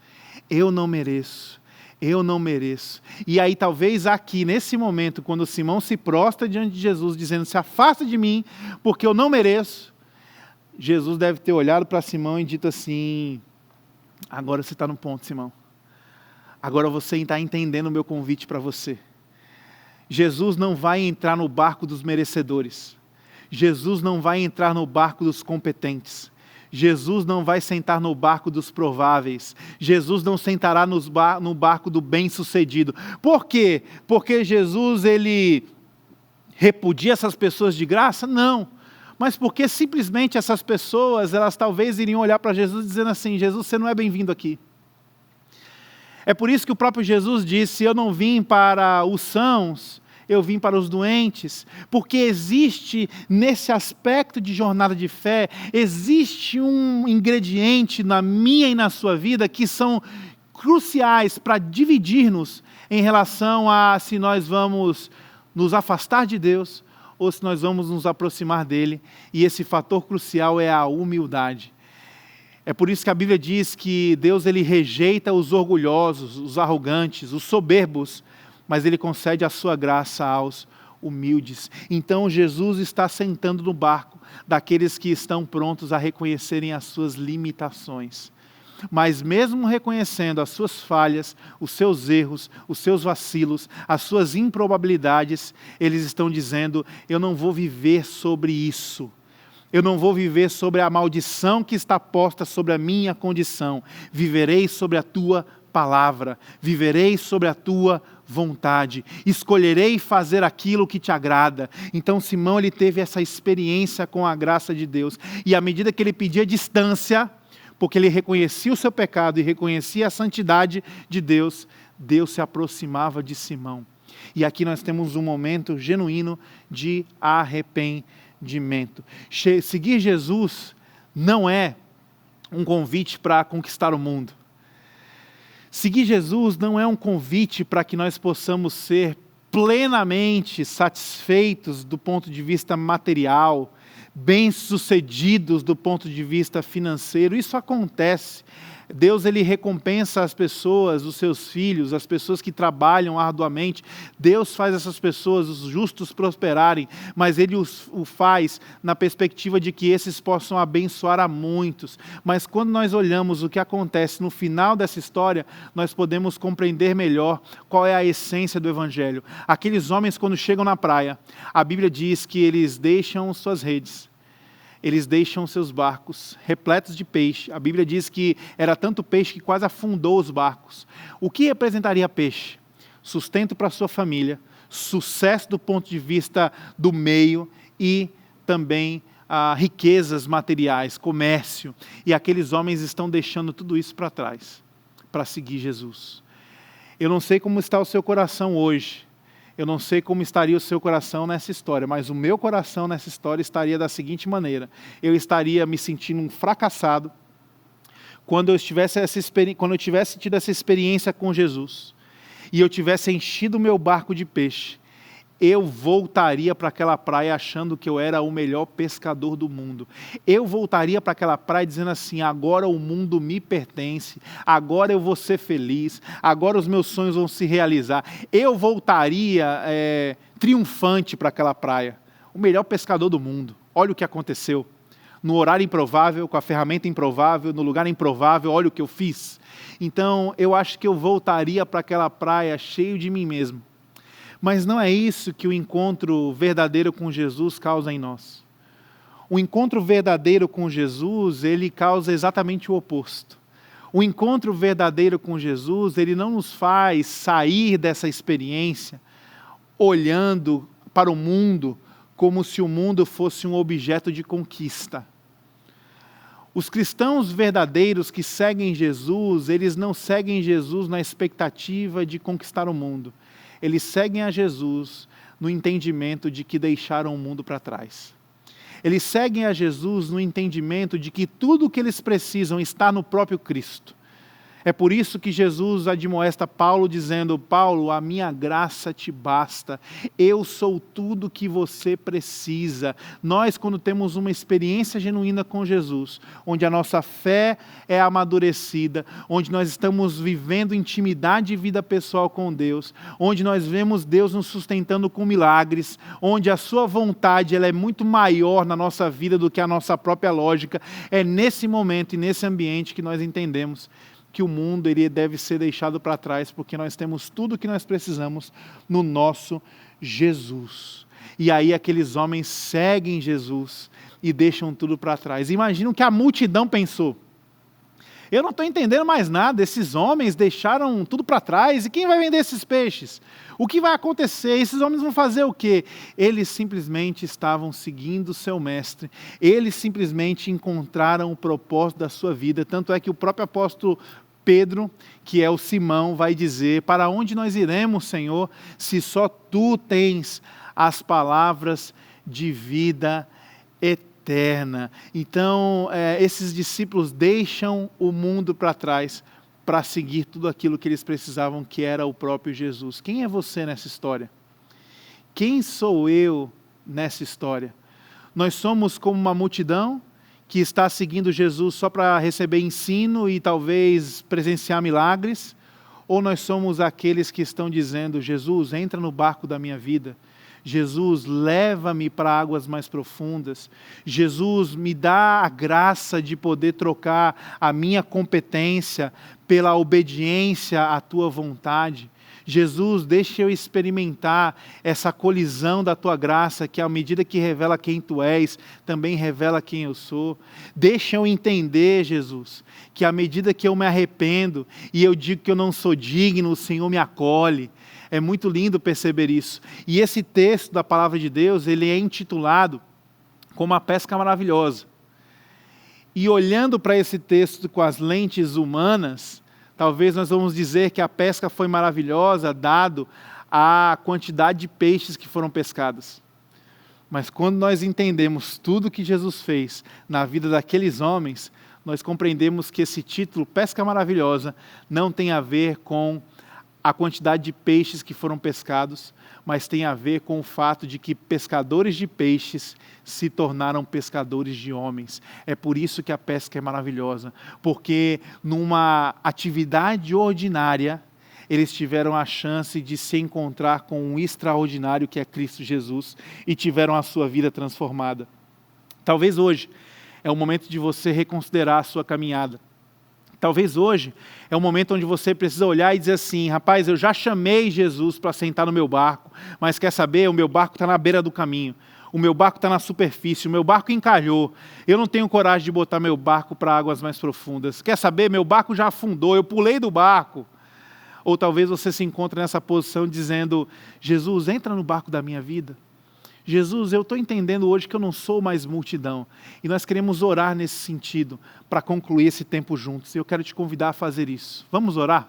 eu não mereço, eu não mereço. E aí talvez aqui, nesse momento, quando Simão se prostra diante de Jesus, dizendo: se afasta de mim, porque eu não mereço, Jesus deve ter olhado para Simão e dito assim: agora você está no ponto, Simão. Agora você está entendendo o meu convite para você. Jesus não vai entrar no barco dos merecedores. Jesus não vai entrar no barco dos competentes. Jesus não vai sentar no barco dos prováveis. Jesus não sentará no barco do bem-sucedido. Por quê? Porque Jesus, ele repudia essas pessoas de graça? Não. Mas porque simplesmente essas pessoas, elas talvez iriam olhar para Jesus dizendo assim: Jesus, você não é bem-vindo aqui. É por isso que o próprio Jesus disse: eu não vim para os sãos, eu vim para os doentes, porque existe nesse aspecto de jornada de fé, existe um ingrediente na minha e na sua vida que são cruciais para dividir-nos em relação a se nós vamos nos afastar de Deus ou se nós vamos nos aproximar dele. E esse fator crucial é a humildade. É por isso que a Bíblia diz que Deus ele rejeita os orgulhosos, os arrogantes, os soberbos, mas ele concede a sua graça aos humildes. Então Jesus está sentando no barco daqueles que estão prontos a reconhecerem as suas limitações. Mas mesmo reconhecendo as suas falhas, os seus erros, os seus vacilos, as suas improbabilidades, eles estão dizendo: eu não vou viver sobre isso. Eu não vou viver sobre a maldição que está posta sobre a minha condição. Viverei sobre a tua palavra, viverei sobre a tua vontade, escolherei fazer aquilo que te agrada. Então Simão ele teve essa experiência com a graça de Deus, e à medida que ele pedia distância, porque ele reconhecia o seu pecado e reconhecia a santidade de Deus, Deus se aproximava de Simão. E aqui nós temos um momento genuíno de arrependimento. Seguir Jesus não é um convite para conquistar o mundo. Seguir Jesus não é um convite para que nós possamos ser plenamente satisfeitos do ponto de vista material, bem-sucedidos do ponto de vista financeiro. Isso acontece. Deus ele recompensa as pessoas, os seus filhos, as pessoas que trabalham arduamente. Deus faz essas pessoas, os justos, prosperarem, mas ele o faz na perspectiva de que esses possam abençoar a muitos. Mas quando nós olhamos o que acontece no final dessa história, nós podemos compreender melhor qual é a essência do Evangelho. Aqueles homens, quando chegam na praia, a Bíblia diz que eles deixam suas redes, eles deixam seus barcos repletos de peixe. A Bíblia diz que era tanto peixe que quase afundou os barcos. O que representaria peixe? Sustento para a sua família, sucesso do ponto de vista do meio e também riquezas materiais, comércio. E aqueles homens estão deixando tudo isso para trás, para seguir Jesus. Eu não sei como está o seu coração hoje. Eu não sei como estaria o seu coração nessa história, mas o meu coração nessa história estaria da seguinte maneira: eu estaria me sentindo um fracassado quando eu tivesse tido essa experiência com Jesus e eu tivesse enchido o meu barco de peixe. Eu voltaria para aquela praia achando que eu era o melhor pescador do mundo. Eu voltaria para aquela praia dizendo assim: agora o mundo me pertence, agora eu vou ser feliz, agora os meus sonhos vão se realizar. Eu voltaria triunfante para aquela praia, o melhor pescador do mundo. Olha o que aconteceu. No horário improvável, com a ferramenta improvável, no lugar improvável, olha o que eu fiz. Então eu acho que eu voltaria para aquela praia cheio de mim mesmo. Mas não é isso que o encontro verdadeiro com Jesus causa em nós. O encontro verdadeiro com Jesus, ele causa exatamente o oposto. O encontro verdadeiro com Jesus, ele não nos faz sair dessa experiência olhando para o mundo como se o mundo fosse um objeto de conquista. Os cristãos verdadeiros que seguem Jesus, eles não seguem Jesus na expectativa de conquistar o mundo. Eles seguem a Jesus no entendimento de que deixaram o mundo para trás. Eles seguem a Jesus no entendimento de que tudo o que eles precisam está no próprio Cristo. É por isso que Jesus admoesta Paulo dizendo: Paulo, a minha graça te basta, eu sou tudo que você precisa. Nós, quando temos uma experiência genuína com Jesus, onde a nossa fé é amadurecida, onde nós estamos vivendo intimidade e vida pessoal com Deus, onde nós vemos Deus nos sustentando com milagres, onde a sua vontade ela é muito maior na nossa vida do que a nossa própria lógica, é nesse momento e nesse ambiente que nós entendemos que o mundo ele deve ser deixado para trás, porque nós temos tudo o que nós precisamos no nosso Jesus. E aí aqueles homens seguem Jesus e deixam tudo para trás. Imagina o que a multidão pensou. Eu não estou entendendo mais nada, esses homens deixaram tudo para trás, e quem vai vender esses peixes? O que vai acontecer? Esses homens vão fazer o quê? Eles simplesmente estavam seguindo o seu mestre, eles simplesmente encontraram o propósito da sua vida, tanto é que o próprio apóstolo Pedro, que é o Simão, vai dizer: para onde nós iremos, Senhor, se só Tu tens as palavras de vida eterna? Então, esses discípulos deixam o mundo para trás para seguir tudo aquilo que eles precisavam, que era o próprio Jesus. Quem é você nessa história? Quem sou eu nessa história? Nós somos como uma multidão que está seguindo Jesus só para receber ensino e talvez presenciar milagres? Ou nós somos aqueles que estão dizendo: Jesus, entra no barco da minha vida. Jesus, leva-me para águas mais profundas. Jesus, me dá a graça de poder trocar a minha competência pela obediência à Tua vontade. Jesus, deixa eu experimentar essa colisão da Tua graça, que à medida que revela quem Tu és, também revela quem eu sou. Deixa eu entender, Jesus, que à medida que eu me arrependo e eu digo que eu não sou digno, o Senhor me acolhe. É muito lindo perceber isso. E esse texto da Palavra de Deus, ele é intitulado como a pesca maravilhosa. E olhando para esse texto com as lentes humanas, talvez nós vamos dizer que a pesca foi maravilhosa, dado a quantidade de peixes que foram pescados. Mas quando nós entendemos tudo que Jesus fez na vida daqueles homens, nós compreendemos que esse título, Pesca Maravilhosa, não tem a ver com a quantidade de peixes que foram pescados, mas tem a ver com o fato de que pescadores de peixes se tornaram pescadores de homens. É por isso que a pesca é maravilhosa, porque numa atividade ordinária, eles tiveram a chance de se encontrar com um extraordinário que é Cristo Jesus e tiveram a sua vida transformada. Talvez hoje é o momento de você reconsiderar a sua caminhada. Talvez hoje é o momento onde você precisa olhar e dizer assim: rapaz, eu já chamei Jesus para sentar no meu barco, mas quer saber, o meu barco está na beira do caminho, o meu barco está na superfície, o meu barco encalhou, eu não tenho coragem de botar meu barco para águas mais profundas. Quer saber, meu barco já afundou, eu pulei do barco. Ou talvez você se encontre nessa posição dizendo: Jesus, entra no barco da minha vida. Jesus, eu estou entendendo hoje que eu não sou mais multidão. E nós queremos orar nesse sentido, para concluir esse tempo juntos. E eu quero te convidar a fazer isso. Vamos orar?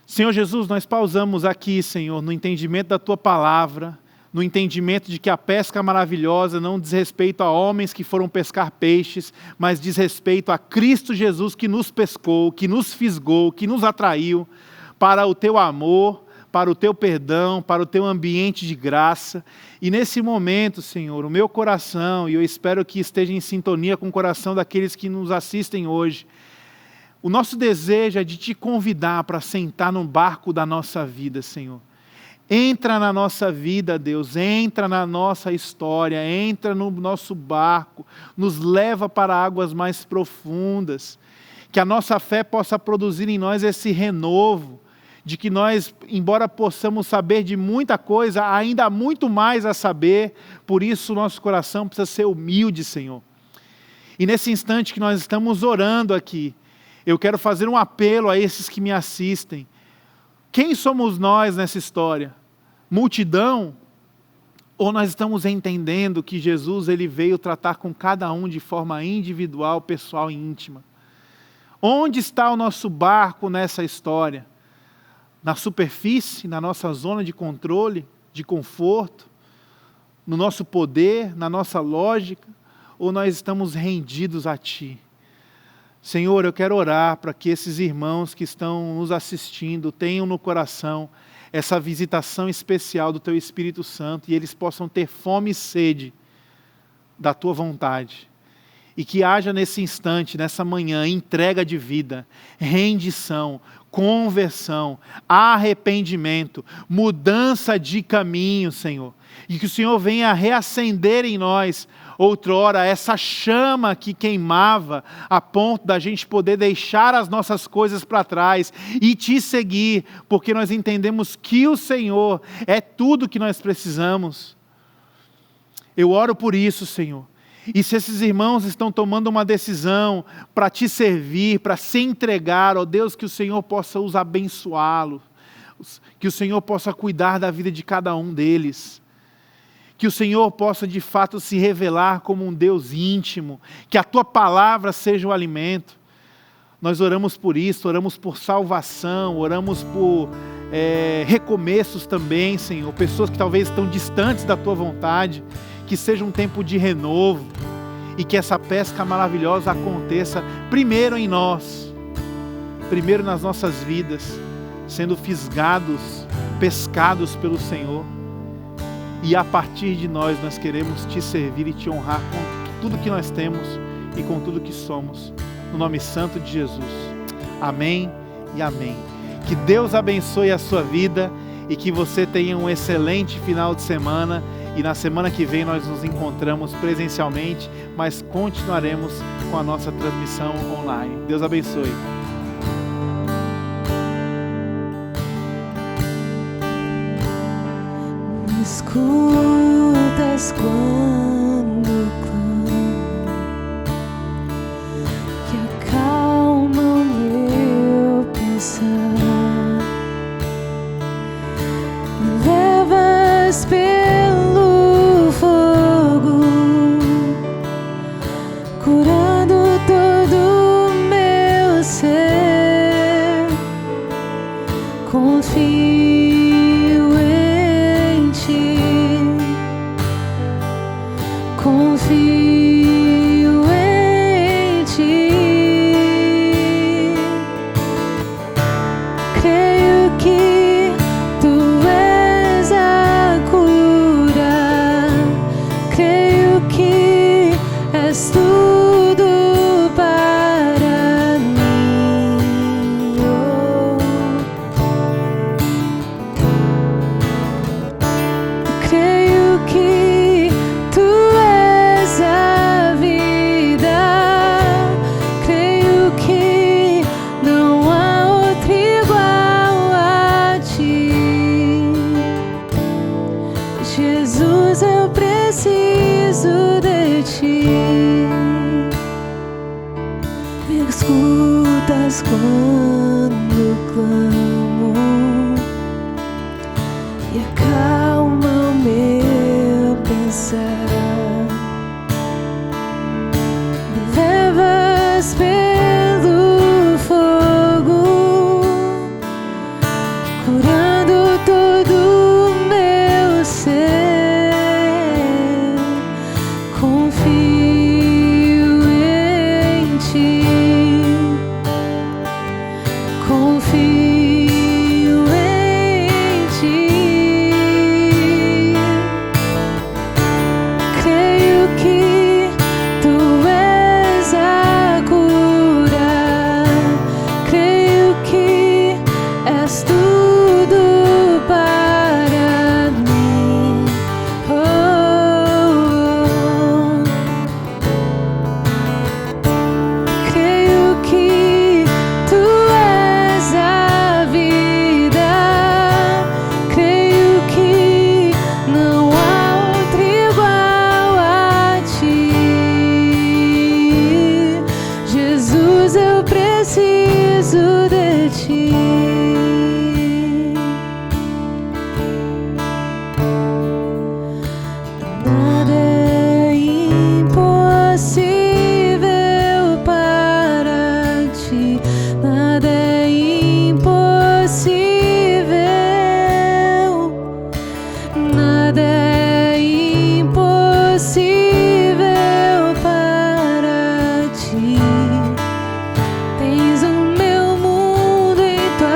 Senhor Jesus, nós pausamos aqui, Senhor, no entendimento da Tua palavra, no entendimento de que a pesca maravilhosa não diz respeito a homens que foram pescar peixes, mas diz respeito a Cristo Jesus que nos pescou, que nos fisgou, que nos atraiu para o Teu amor, para o Teu perdão, para o Teu ambiente de graça. E nesse momento, Senhor, o meu coração, e eu espero que esteja em sintonia com o coração daqueles que nos assistem hoje, o nosso desejo é de Te convidar para sentar no barco da nossa vida, Senhor. Entra na nossa vida, Deus, entra na nossa história, entra no nosso barco, nos leva para águas mais profundas, que a nossa fé possa produzir em nós esse renovo, de que nós, embora possamos saber de muita coisa, ainda há muito mais a saber, por isso o nosso coração precisa ser humilde, Senhor. E nesse instante que nós estamos orando aqui, eu quero fazer um apelo a esses que me assistem. Quem somos nós nessa história? Multidão? Ou nós estamos entendendo que Jesus ele veio tratar com cada um de forma individual, pessoal e íntima? Onde está o nosso barco nessa história? Na superfície, na nossa zona de controle, de conforto, no nosso poder, na nossa lógica, ou nós estamos rendidos a Ti? Senhor, eu quero orar para que esses irmãos que estão nos assistindo tenham no coração essa visitação especial do Teu Espírito Santo e eles possam ter fome e sede da Tua vontade. E que haja nesse instante, nessa manhã, entrega de vida, rendição, conversão, arrependimento, mudança de caminho, Senhor. E que o Senhor venha reacender em nós, outrora, essa chama que queimava a ponto da gente poder deixar as nossas coisas para trás e Te seguir, porque nós entendemos que o Senhor é tudo que nós precisamos. Eu oro por isso, Senhor. E se esses irmãos estão tomando uma decisão para Te servir, para se entregar, ó Deus, que o Senhor possa os abençoá-los, que o Senhor possa cuidar da vida de cada um deles, que o Senhor possa de fato se revelar como um Deus íntimo, que a Tua palavra seja o alimento. Nós oramos por isso, oramos por salvação, oramos por recomeços também, Senhor. Pessoas que talvez estão distantes da Tua vontade, que seja um tempo de renovo e que essa pesca maravilhosa aconteça primeiro em nós, primeiro nas nossas vidas, sendo fisgados, pescados pelo Senhor. E a partir de nós queremos Te servir e Te honrar com tudo que nós temos e com tudo que somos. No nome santo de Jesus. Amém e amém. Que Deus abençoe a sua vida e que você tenha um excelente final de semana. E na semana que vem nós nos encontramos presencialmente, mas continuaremos com a nossa transmissão online. Deus abençoe. Me escutas quando clamo, que acalma o meu pensar, me levas pelo fogo, curando todo o meu ser. Confio em Ti, creio que Tu és a cura, creio que és tudo para mim. Creio que Tu és a vida, creio que não há outro igual a Ti. Jesus, eu preciso de Ti. Me escutas quando clamo e acalma o meu pensar. Me levas pelo fogo, curando todo o meu ser. Confio em Ti, confio em Ti. Creio que Tu és a cura, creio que és tudo para mim. Creio que Tu és a vida, creio que não há outro igual a Ti. Jesus, eu preciso de Ti. Nada é impossível para Ti, nada é impossível, nada é impossível para Ti. Tens o meu mundo em Tua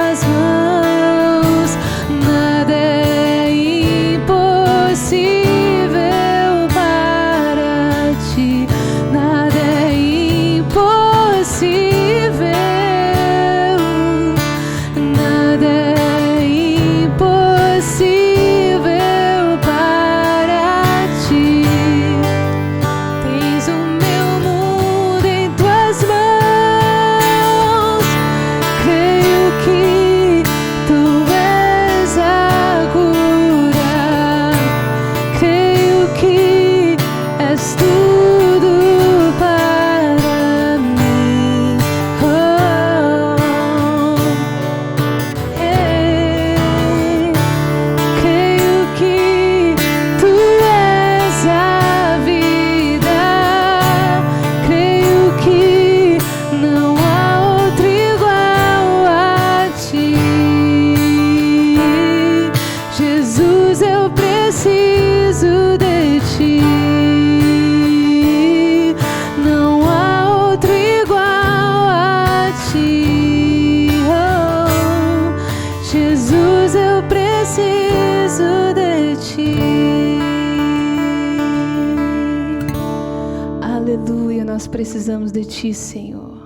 Nós precisamos de Ti, Senhor.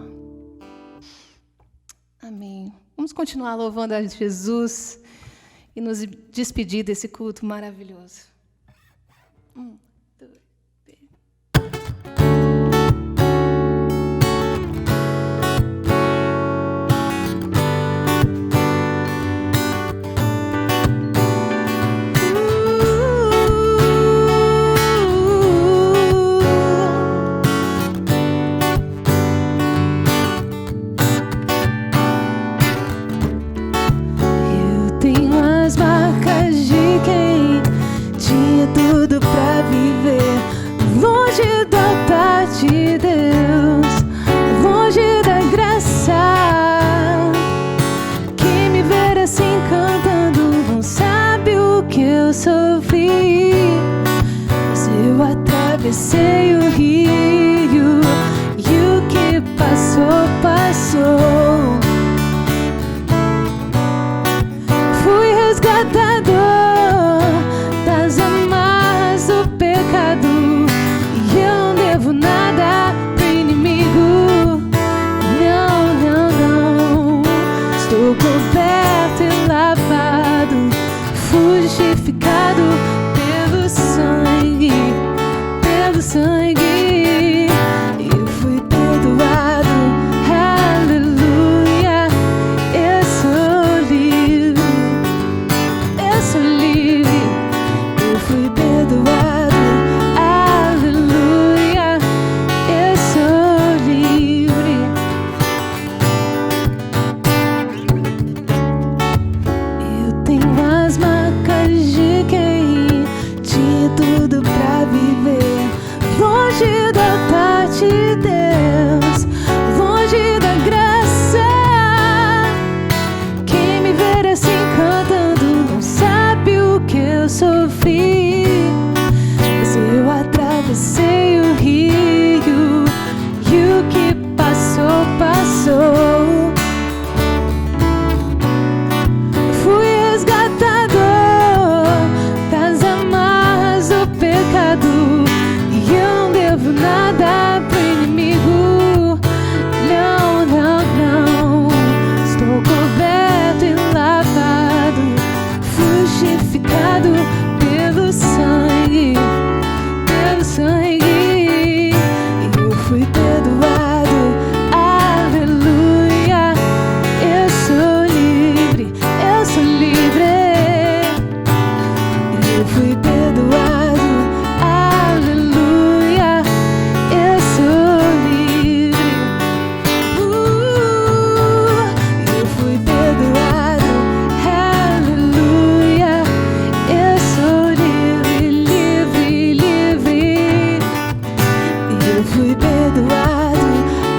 Amém. Vamos continuar louvando a Jesus e nos despedir desse culto maravilhoso. 1, 2, 3. Eu tenho as marcas de quem tinha tudo pra viver longe do altar de Deus, longe da graça. Quem me ver assim cantando não sabe o que eu sofri, mas eu atravessei o rio e o que passou, passou. Fui resgatado das amarras do pecado e eu não devo nada pro inimigo. Não, não, não. Estou coberto e lavado, fui justificado pelo sangue, pelo sangue. Eu fui perdoado, aleluia. Eu sou livre, eu sou livre. Eu fui perdoado, aleluia. Eu sou livre. Eu tenho as marcas de quem tinha tudo pra viver longe do altar de Deus, longe da graça. Quem me ver assim cantando não sabe o que eu sofri, mas eu atravessei o rio e o que passou, passou. Fui resgatado das amarras do pecado e eu não devo nada pro inimigo. Não, não, não. Estou coberto e lavado, fui justificado pelo sangue, pelo sangue. Eu fui perdoado, aleluia. Eu sou livre, eu sou livre. Eu fui perdoado, aleluia. Eu sou livre. Eu fui perdoado, aleluia. Eu sou livre, livre, livre. Eu fui perdoado,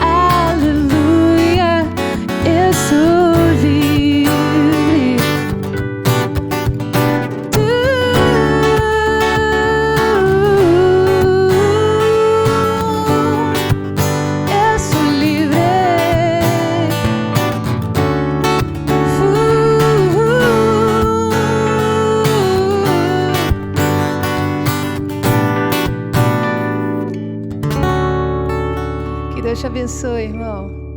aleluia. Eu sou livre. Eu sou livre. Que Deus te abençoe, irmão.